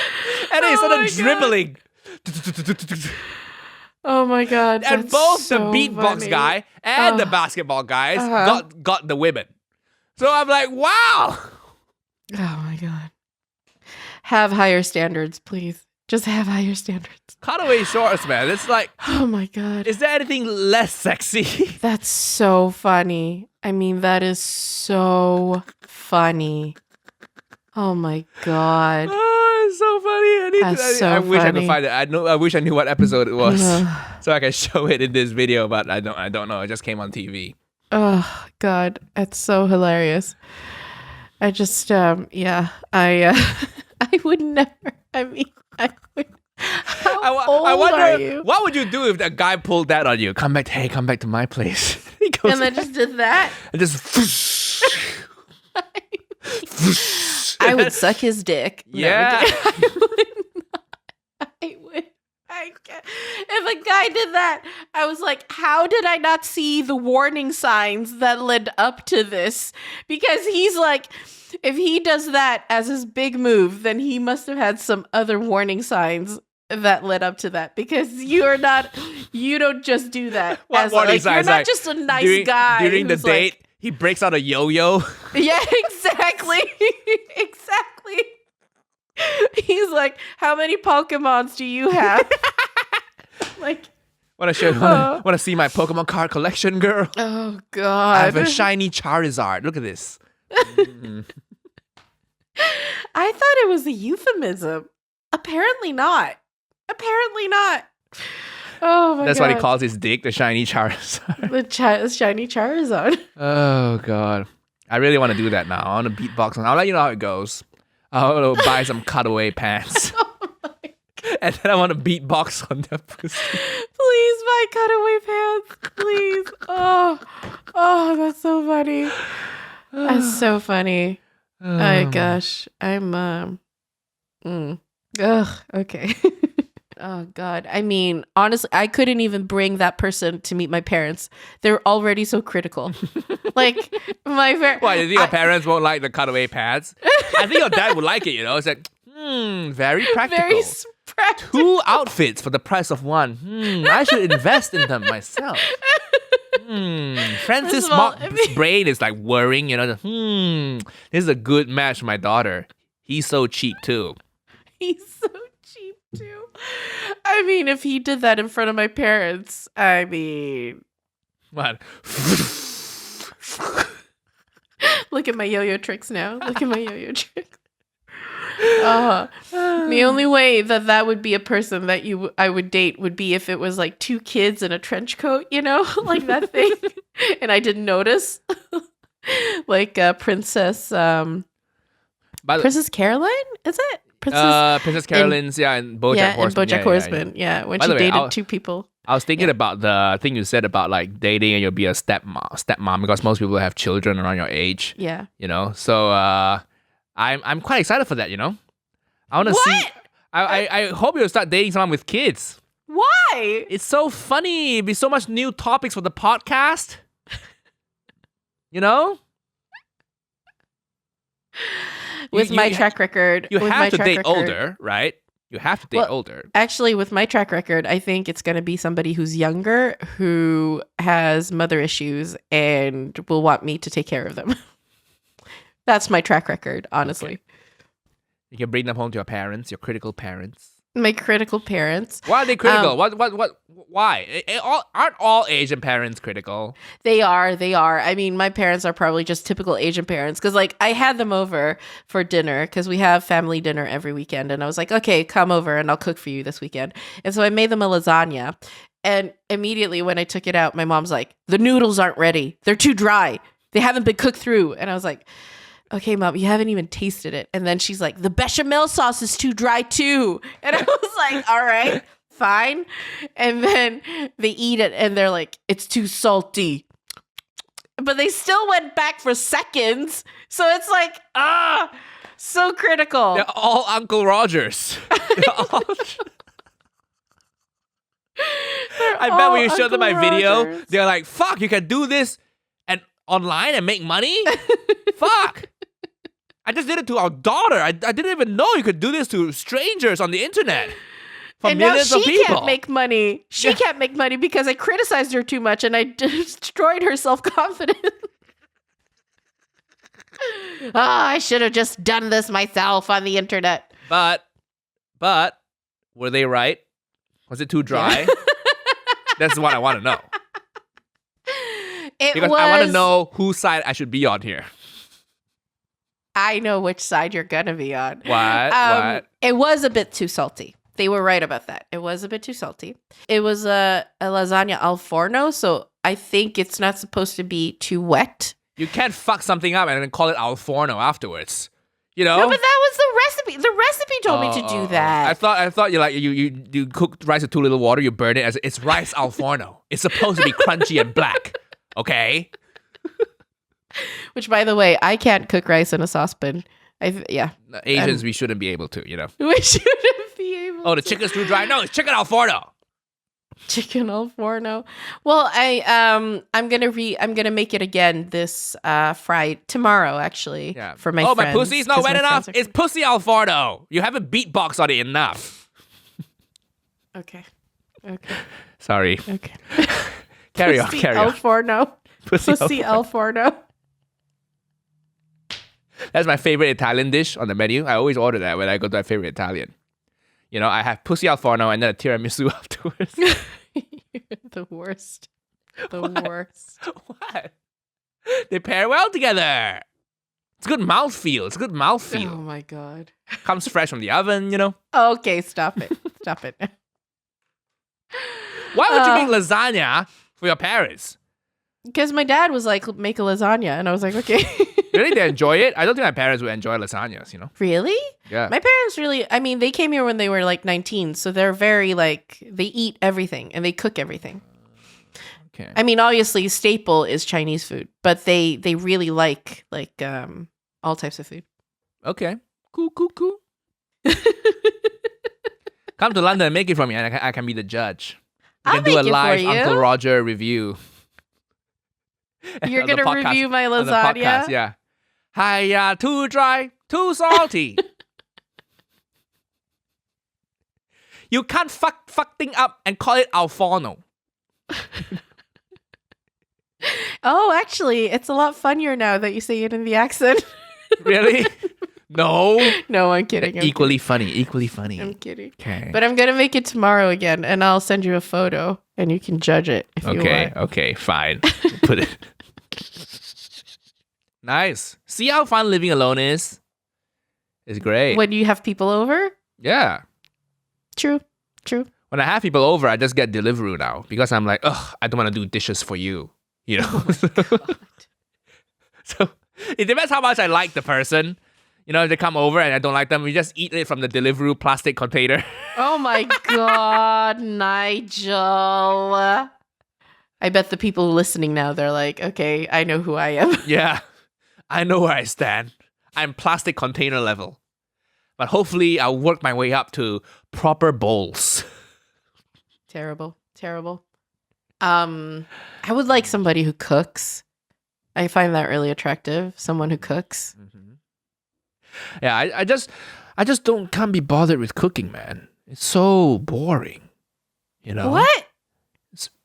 and then he started dribbling. Oh my god! And that's both so the beatbox funny. guy and the basketball guys got the women. So I'm like, wow. Oh my god! Have higher standards, please. Just have higher standards. Cutaway shorts, man. It's like, Oh my god! is there anything less sexy? That's so funny. I mean, that is so funny. Oh my god! Oh, it's so funny. That's so I wish I could funny. find it. I wish I knew what episode it was, so I can show it in this video. But I don't know. It just came on TV. Oh god, it's so hilarious. I just I I would never. I mean, I would. How old wonder are you? what would you do if that guy pulled that on you? Come back to my place. He goes And then just did that. and just. I would suck his dick. No, Yeah. I would not. I would. I can't. If a guy did that, I was like, how did I not see the warning signs that led up to this? Because he's like, if he does that as his big move, then he must have had some other warning signs that led up to that. Because you don't just do that. What warning signs? You're not Like, just a nice guy. during the who's like- date. He breaks out a yo-yo. Yeah, exactly. Exactly. He's like, how many Pokemons do you have? Like, Want to see my Pokemon card collection, girl? oh I god. have a shiny Charizard. Look at this. I thought it was a euphemism. Apparently not. Oh my That's god. what he calls his dick, the shiny Charizard. the shiny Charizard. Oh god, I really want to do that now. I want to beatbox, and I'll let you know how it goes. I want to buy some cutaway pants, and then I want to beatbox on the pussy. Please buy cutaway pants. Please. Oh, that's so funny. That's so funny. Oh gosh. I'm Ugh, okay. Oh God. I mean, honestly, I couldn't even bring that person to meet my parents. They're already so critical. Like my Why, you think your parents won't like the cutaway pads? I think your dad would like it, you know? It's like, very practical. very practical. 2 outfits for the price of one. I should invest in them myself. Francis First of all, Mock's brain is like worrying, you know. This is a good match for my daughter. He's so cheap too. He's so cheap too. I mean, if he did that in front of my parents, I mean, What? look at my yo-yo tricks now. Look at my yo-yo tricks. The only way that would be a person that I would date would be if it was like 2 kids in a trench coat, you know, like that thing, and I didn't notice, like Princess Caroline, is it? Princess Caroline's, and BoJack Horseman. BoJack Horseman, yeah. When By she the way, dated 2 people. I was thinking about the thing you said about like dating and you'll be a stepmom because most people have children around your age. Yeah. You know, so I'm quite excited for that. You know, I want to see. I hope you'll start dating someone with kids. Why? It's so funny. It'll be so much new topics for the podcast. You know. With my track record, you have to date older, right? You have to date older. Actually, with my track record, I think it's going to be somebody who's younger, who has mother issues, and will want me to take care of them. That's my track record, honestly. Okay. You can bring them home to your parents, your critical parents. My critical parents. Why are they critical? Why? Aren't all Asian parents critical? They are. I mean, my parents are probably just typical Asian parents. Because, like, I had them over for dinner because we have family dinner every weekend. And I was like, okay, come over and I'll cook for you this weekend. And so I made them a lasagna. And immediately when I took it out, my mom's like, the noodles aren't ready. They're too dry. They haven't been cooked through. And I was like, okay, Mom, you haven't even tasted it. And then she's like, the bechamel sauce is too dry too. And I was like, all right, fine. And then they eat it and they're like, it's too salty. But they still went back for seconds. So it's like, so critical. They're all Uncle Rogers. I bet when you show them my video, they're like, fuck, you can do this and online and make money? Fuck. I just did it to our daughter. I didn't even know you could do this to strangers on the internet. And millions now she can't make money. She can't make money because I criticized her too much and I destroyed her self-confidence. I should have just done this myself on the internet. But were they right? Was it too dry? That's what I want to know. I want to know whose side I should be on here. I know which side you're going to be on. What? It was a bit too salty. They were right about that. It was a bit too salty. It was a lasagna al forno, so I think it's not supposed to be too wet. You can't fuck something up and then call it al forno afterwards. You know? No, but that was the recipe. The recipe told me to do that. I thought you cook rice with too little water, you burn it as it's rice al forno. It's supposed to be crunchy and black. Okay? Which, by the way, I can't cook rice in a saucepan. Asians, we shouldn't be able to, you know. We shouldn't be able to. Oh, the chicken's too dry? No, it's chicken al forno. Chicken al forno. Well, I'm gonna make it again this Friday tomorrow, actually. Yeah. For my friends. My pussy's not wet enough. It's pussy al forno. You haven't beatbox on it enough. Okay. Sorry. Okay. Carry on. Al forno. Pussy al forno. That's my favorite Italian dish on the menu. I always order that when I go to my favorite Italian. You know, I have pussy al forno and then a tiramisu afterwards. The worst. Worst. What? They pair well together. It's good mouthfeel. Oh my God. Comes fresh from the oven, you know. Okay, stop it. Why would you make lasagna for your parents? Because my dad was like, make a lasagna. And I was like, okay. Really? They enjoy it? I don't think my parents would enjoy lasagnas, you know? Really? Yeah. My parents really, I mean, they came here when they were like 19. So they're very like, they eat everything and they cook everything. Okay. I mean, obviously, staple is Chinese food, but they really like all types of food. Okay. Cool. Come to London and make it for me, and I can be the judge. You I'll can do a make it for live you. Uncle Roger review. You're On the gonna podcast- review my on the lasagna. podcast, yeah. Hiya, too dry, too salty. You can't fuck thing up and call it al forno. Oh, actually, it's a lot funnier now that you say it in the accent. Really? No. No, I'm kidding. I'm Equally funny. Equally kidding. I'm funny. kidding. Okay. But I'm gonna make it tomorrow again, and I'll send you a photo, and you can judge it if you Okay. want. Okay. Fine. Put it. Nice. See how fun living alone is? It's great. When you have people over, Yeah. true. When I have people over, I just get Deliveroo now because I'm like, ugh, I don't want to do dishes for you. You know? So it depends how much I like the person. You know, if they come over and I don't like them, we just eat it from the Deliveroo plastic container. Oh my God, Nigel. I bet the people listening now, they're like, okay, I know who I am. Yeah. I know where I stand. I'm plastic container level. But hopefully I'll work my way up to proper bowls. Terrible. I would like somebody who cooks. I find that really attractive. Someone who cooks. Yeah, I just can't be bothered with cooking, man. It's so boring. You know? What?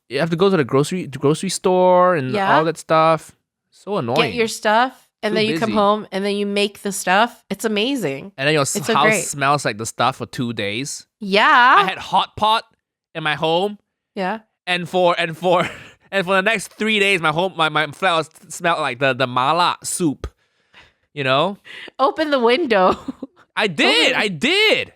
You have to go to the grocery store and Yeah. all that stuff. So annoying. Get your stuff, and Too then you come busy. home, and then you make the stuff. It's amazing. And then your It's so house great. smells like the stuff for 2 days. Yeah. I had hot pot in my home, Yeah. and for the next 3 days, my flat was smelled like the mala soup. You know, Open the window. I did.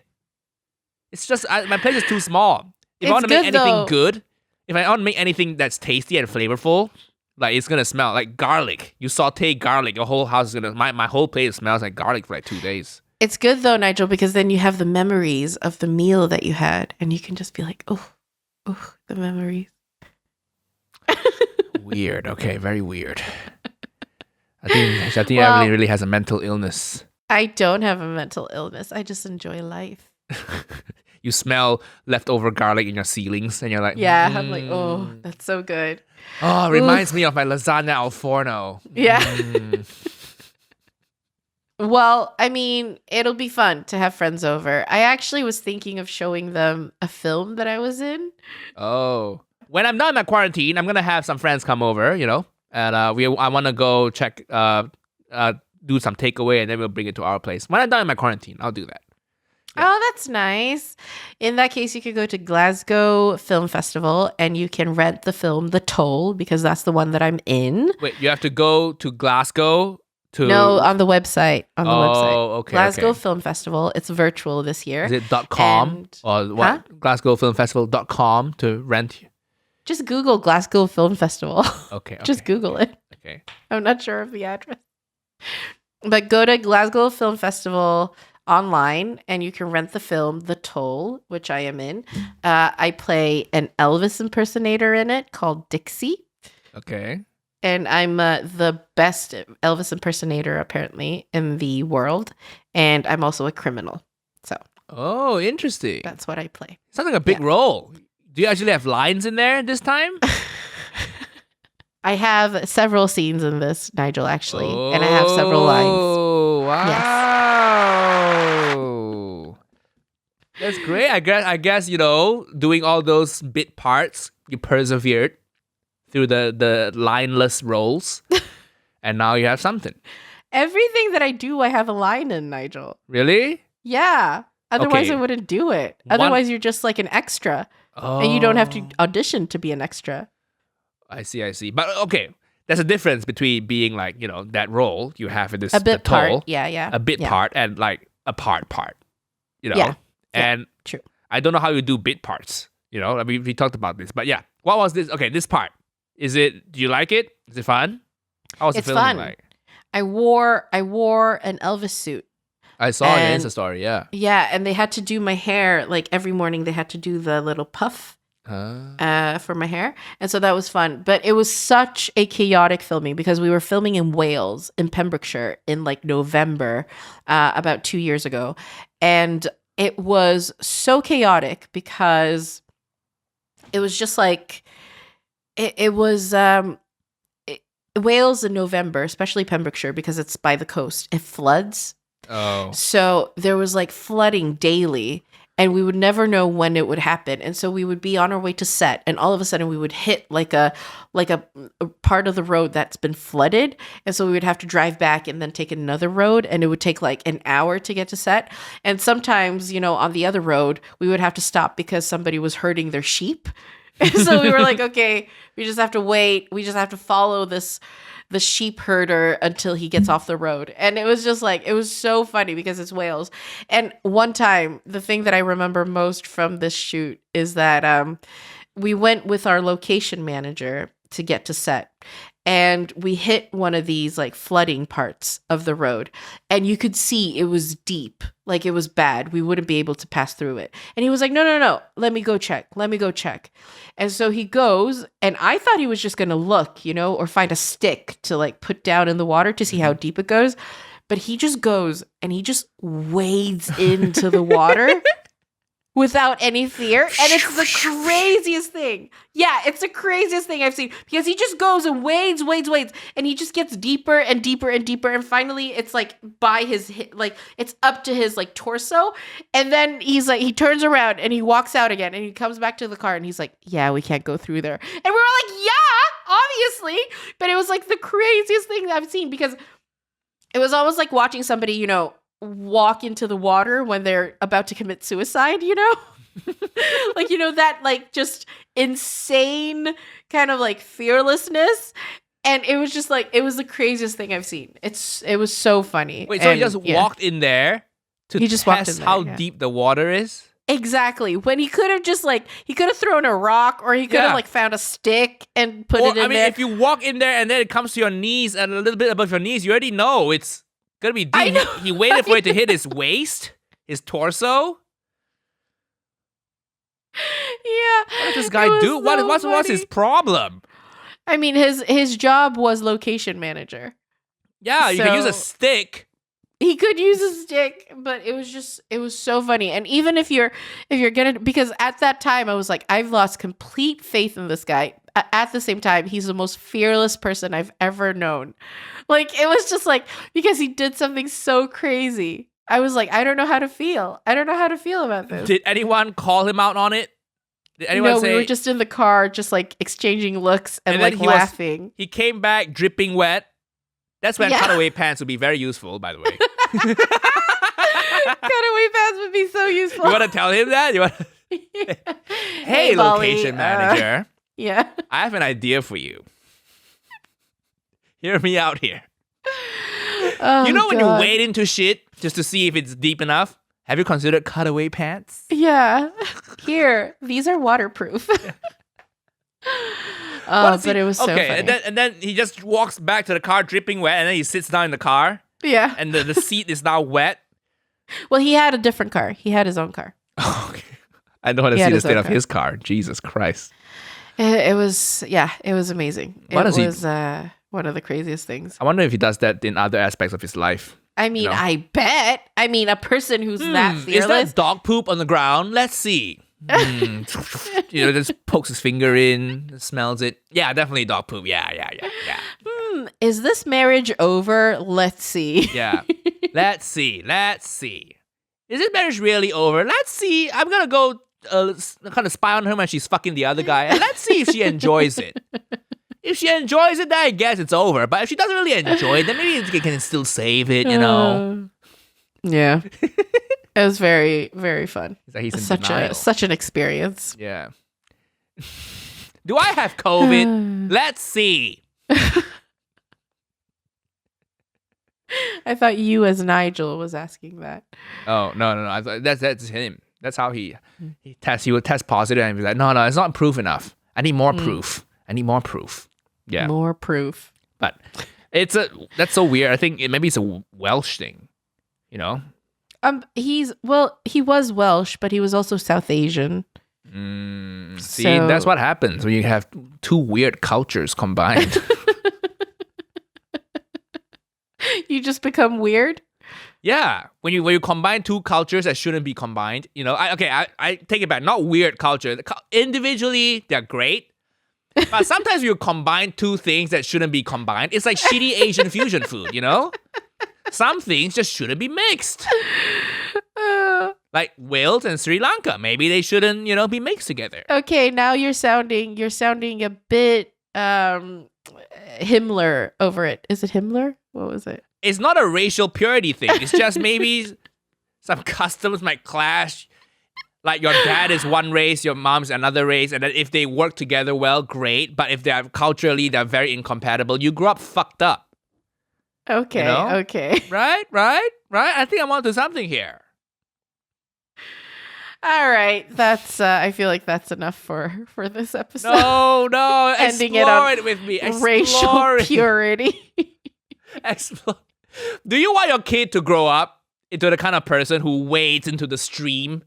It's just my place is too small. If I It's want to make good, anything though. good, if I want to make anything that's tasty and flavorful, like it's gonna smell like garlic. You saute garlic, your whole house is gonna. My whole place smells like garlic for like 2 days. It's good though, Nigel, because then you have the memories of the meal that you had, and you can just be like, oh, the memories. Weird. Okay, very weird. I think Well- Emily really has a mental illness. I don't have a mental illness. I just enjoy life. You smell leftover garlic in your ceilings, and you're like, Yeah, I'm like, oh, that's so good. oh, it reminds me of my lasagna al forno. Yeah. Mm. Well, I mean, it'll be fun to have friends over. I actually was thinking of showing them a film that I was in. Oh, when I'm done my quarantine, I'm gonna have some friends come over, you know, and I want to go check, do some takeaway, and then we'll bring it to our place. When I'm done my quarantine, I'll do that. Oh, that's nice. In that case, you could go to Glasgow Film Festival and you can rent the film The Toll, because that's the one that I'm in. Wait, you have to go to Glasgow to No, on the website. On the website. Oh, okay. Glasgow okay. Film Festival. It's virtual this year. Is it .com And- or what? Huh? GlasgowFilmFestival.com to rent. Just Google Glasgow Film Festival. Okay. Just okay, Google it. Okay. I'm not sure of the address. But go to Glasgow Film Festival online and you can rent the film The Toll, which I am in. I play an Elvis impersonator in it called Dixie. Okay. And I'm the best Elvis impersonator, apparently, in the world. And I'm also a criminal. So Oh, interesting. that's what I play. Sounds like a big role. Do you actually have lines in there this time? I have several scenes in this, Nigel, actually. And I have several lines. Oh, wow. That's great. I guess, you know, doing all those bit parts, you persevered through the lineless roles. And now you have something. Everything that I do, I have a line in, Nigel. Really? Yeah. Otherwise, Okay. I wouldn't do it. One- Otherwise, you're just like an extra. Oh. And you don't have to audition to be an extra. I see. But okay, there's a difference between being like, you know, that role you have in this A bit the toll, part. Yeah. a bit yeah. part, and like a part. You know? Yeah. And True. I don't know how you do bit parts. You know, I mean, we talked about this, but yeah, what was this? Okay, this part. Do you like it? Is it fun? How was It's the filming fun. like? I wore an Elvis suit. I saw it in And- Insta story. Yeah. Yeah, and they had to do my hair like every morning. They had to do the little puff for my hair, and so that was fun. But it was such a chaotic filming because we were filming in Wales, in Pembrokeshire, in like November, about 2 years ago, and it was so chaotic because it was just like it was Wales in November, especially Pembrokeshire, because it's by the coast. It floods. Oh. So there was like flooding daily, and we would never know when it would happen. And so we would be on our way to set, and all of a sudden we would hit like a part of the road that's been flooded. And so we would have to drive back and then take another road, and it would take like an hour to get to set. And sometimes, on the other road, we would have to stop because somebody was herding their sheep. And so we were like, okay, we just have to wait. We just have to follow the sheep herder until he gets off the road. And it was just like, it was so funny because it's Wales. And one time, the thing that I remember most from this shoot is that we went with our location manager to get to set. And we hit one of these like flooding parts of the road. And you could see it was deep. Like it was bad. We wouldn't be able to pass through it. And he was like, no. Let me go check. And so he goes, and I thought he was just going to look, or find a stick to like put down in the water to see how deep it goes. But he just goes and he just wades into the water without any fear. And it's the craziest thing. Yeah, it's the craziest thing I've seen because he just goes and wades. And he just gets deeper and deeper and deeper. And finally it's like by his, like it's up to his like torso. And then he's like, he turns around and he walks out again and he comes back to the car and he's like, yeah, we can't go through there. And we were like, yeah, obviously. But it was like the craziest thing that I've seen because it was almost like watching somebody, walk into the water when they're about to commit suicide, like, that like just insane kind of like fearlessness. And it was just like, it was the craziest thing I've seen. It was so funny. Wait, so he just walked in there to test how deep the water is? Exactly. When he could have just like, he could have thrown a rock or he could have like found a stick and put it in there. If you walk in there and then it comes to your knees and a little bit above your knees, you already know it's gonna be deep. He waited for it to hit his waist, his torso. Yeah. What did this guy do? So What's his problem? I mean, his job was location manager. Yeah, you can use a stick. He could use a stick, but it was so funny. And even if you're gonna, because at that time I was like, I've lost complete faith in this guy. At the same time, he's the most fearless person I've ever known. Like, it was just like, because he did something so crazy. I was like, I don't know how to feel. I don't know how to feel about this. Did anyone call him out on it? Did anyone say? We were just in the car, just like exchanging looks and like laughing. He came back dripping wet. That's when cutaway pants would be very useful, by the way. Cutaway pants would be so useful. You want to tell him that? Hey, location manager. Yeah. I have an idea for you. Hear me out here. Oh, when you wade into shit just to see if it's deep enough? Have you considered cutaway pants? Yeah. Here, these are waterproof. But it was so funny. And then he just walks back to the car dripping wet, and then he sits down in the car. Yeah. And the seat is now wet. Well, he had a different car. He had his own car. Okay. I don't want to see the state of his car. Jesus Christ. It was amazing. It was one of the craziest things. I wonder if he does that in other aspects of his life. I mean, I bet. I mean, a person who's that fearless. Is that dog poop on the ground? Let's see. Just pokes his finger in, smells it. Yeah, definitely dog poop. Yeah. Is this marriage over? Let's see. Yeah. Let's see. Is this marriage really over? Let's see. I'm gonna go kind of spy on her when she's fucking the other guy, and let's see if she enjoys it. If she enjoys it, then I guess it's over. But if she doesn't really enjoy it, then maybe you can still save it, Yeah. It was very, very fun. He's in denial. Such an experience. Yeah. Do I have COVID? Let's see. I thought you as Nigel was asking that. Oh, no. I thought that's him. That's how he tests. He would test positive and be like, no, it's not proof enough. I need more proof. Yeah. More proof. But that's so weird. I think maybe it's a Welsh thing, he was Welsh, but he was also South Asian. See, that's what happens when you have two weird cultures combined. You just become weird? Yeah, when you combine two cultures that shouldn't be combined, you know. I take it back. Not weird culture. Individually, they're great, but sometimes you combine two things that shouldn't be combined. It's like shitty Asian fusion food, you know. Some things just shouldn't be mixed. Like Wales and Sri Lanka, maybe they shouldn't, you know, be mixed together. Okay, now you're sounding a bit Himmler over it. Is it Himmler? What was it? It's not a racial purity thing. It's just maybe some customs might clash. Like your dad is one race, your mom's another race, and then if they work together well, great. But if they're very incompatible, you grow up fucked up. Okay, you know? okay. Right. I think I'm onto something here. All right, that's. I feel like that's enough for this episode. No, Ending explore it it with me. Racial purity. Explore. Do you want your kid to grow up into the kind of person who wades into the stream,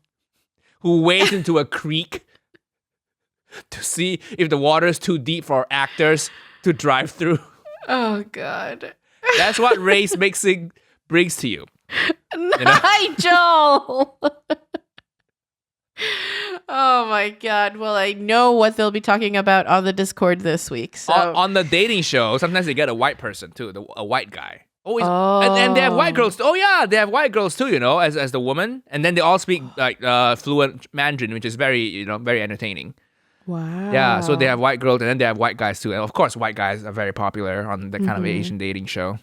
who wades into a creek to see if the water is too deep for actors to drive through? Oh God. That's what race mixing brings to you. Nigel. Oh my God. Well, I know what they'll be talking about on the Discord this week. So on the dating show, sometimes they get a white person too, a white guy. Always, and they have white girls. Oh yeah, they have white girls too. You know, as the woman, and then they all speak like fluent Mandarin, which is very very entertaining. Wow. Yeah, so they have white girls, and then they have white guys too. And of course, white guys are very popular on the kind of Asian dating show.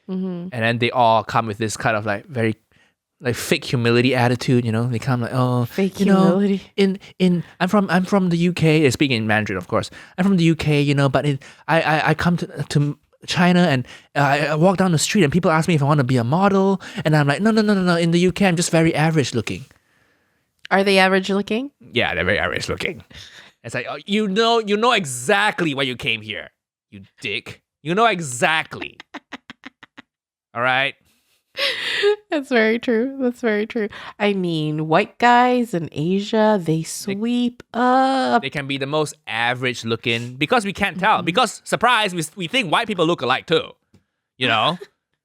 And then they all come with this kind of like very like fake humility attitude, you know. They come like, oh, fake humility. humility. I'm from the UK. They speak in Mandarin, of course. I'm from the UK, you know, but I come to China and I walk down the street and people ask me if I want to be a model, and I'm like, no. In the UK, I'm just very average looking. Are they average looking? Yeah, they're very average looking. It's like, oh, you know exactly why you came here, you dick. You know exactly. All right. That's very true. I mean, white guys in Asia, they sweep up. They can be the most average looking because we can't tell. Because surprise, we think white people look alike too. You know?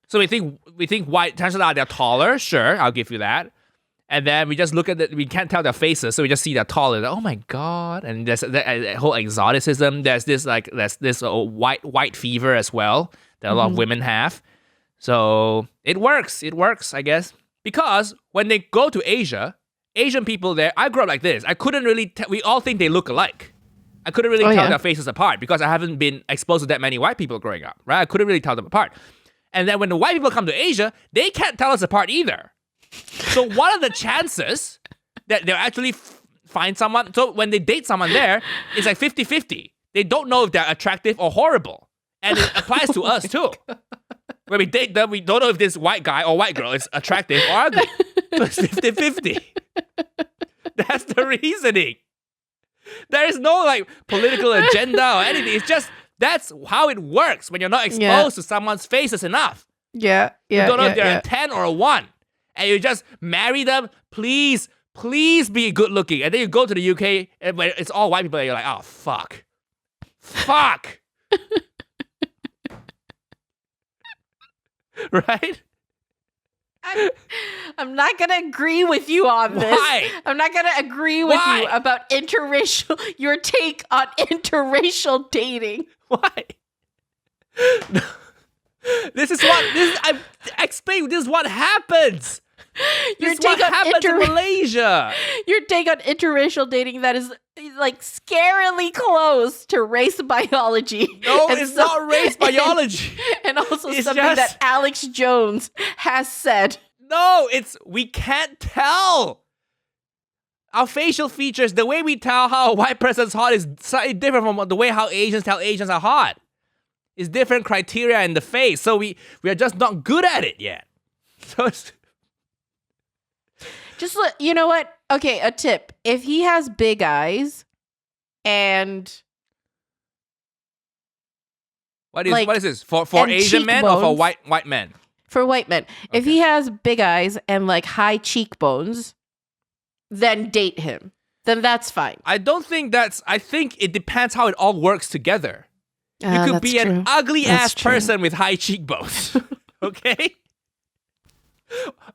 So we think white, turns out they're taller, sure, I'll give you that. And then we just look at we can't tell their faces, so we just see they're taller. Like, oh my God. And there's that whole exoticism. There's this white fever as well that a lot of women have. So it works, I guess. Because when they go to Asia, Asian people there, I grew up like this. I couldn't really we all think they look alike. I couldn't really tell their faces apart because I haven't been exposed to that many white people growing up, right? I couldn't really tell them apart. And then when the white people come to Asia, they can't tell us apart either. So what are the chances that they'll actually find someone? So when they date someone there, it's like 50-50. They don't know if they're attractive or horrible. And it applies to us too. When we date them, we don't know if this white guy or white girl is attractive or ugly. So it's 50-50. That's the reasoning. There is no like political agenda or anything. It's just that's how it works when you're not exposed to someone's faces enough. Yeah. You don't know if they're a 10 or a 1. And you just marry them. Please be good looking. And then you go to the UK and it's all white people and you're like, oh, fuck. Right? I'm not going to agree with you on this. Why? I'm not going to agree with you about your take on interracial dating. Why? No. This is what happens. This is what happens in Malaysia. Your take on interracial dating that is like scarily close to race biology. No, it's not race biology. And also it's something that Alex Jones has said. No, we can't tell. Our facial features, the way we tell how a white person's hot is slightly different from the way how Asians tell Asians are hot. It's different criteria in the face, so we are just not good at it yet. So it's just you know what? Okay, a tip: if he has big eyes, and what is this for Asian men or for white men? For white men, okay. If he has big eyes and like high cheekbones, then date him. Then that's fine. I think it depends how it all works together. You could be an ugly ass person with high cheekbones. Okay?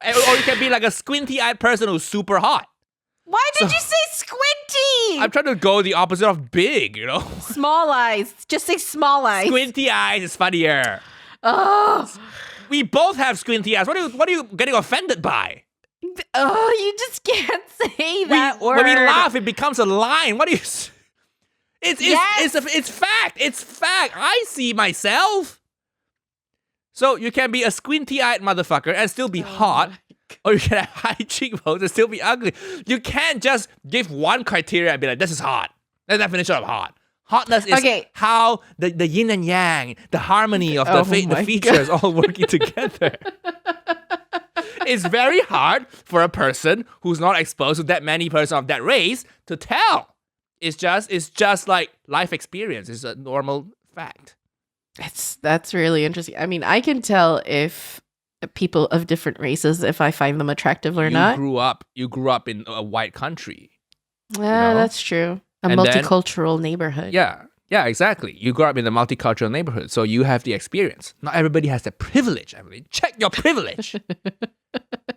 Or you can be like a squinty-eyed person who's super hot. Why did you say squinty? I'm trying to go the opposite of big, you know? Small eyes. Just say small eyes. Squinty eyes is funnier. Oh. We both have squinty eyes. What are you getting offended by? Oh, you just can't say that word. When we laugh, it becomes a line. What do you... It's fact. It's fact. I see myself. So you can be a squinty-eyed motherfucker and still be hot. Or you can have high cheekbones and still be ugly. You can't just give one criteria and be like, this is hot. The definition of hot. Hotness is how the yin and yang, the harmony of the features all working together. It's very hard for a person who's not exposed to that many persons of that race to tell. It's just like life experience. It's a normal fact. That's really interesting. I mean, I can tell if people of different races, if I find them attractive or not. You grew up in a white country. Yeah, that's true. A multicultural neighborhood. Yeah, exactly. You grew up in a multicultural neighborhood, so you have the experience. Not everybody has the privilege, Emily. Check your privilege.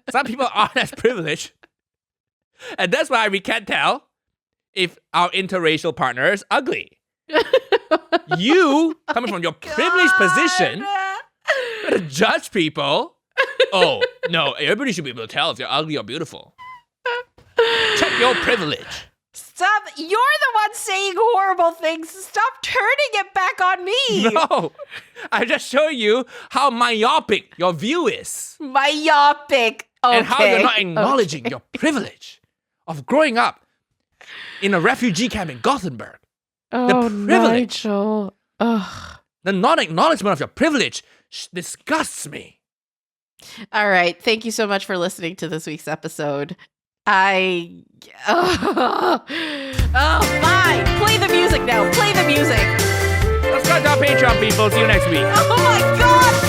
Some people aren't as privileged. And that's why we can't tell if our interracial partner is ugly. You, coming from your privileged position, to judge people. Oh, no, everybody should be able to tell if they're ugly or beautiful. Check your privilege. Stop. You're the one saying horrible things. Stop turning it back on me. No, I'm just showing you how myopic your view is. Myopic. Okay. And how you're not acknowledging your privilege of growing up in a refugee camp in Gothenburg. Oh, the privilege. Nigel. Ugh. The non-acknowledgement of your privilege disgusts me. All right. Thank you so much for listening to this week's episode. Fine. Play the music now. Play the music. Let's go to our Patreon, people. See you next week. Oh my God.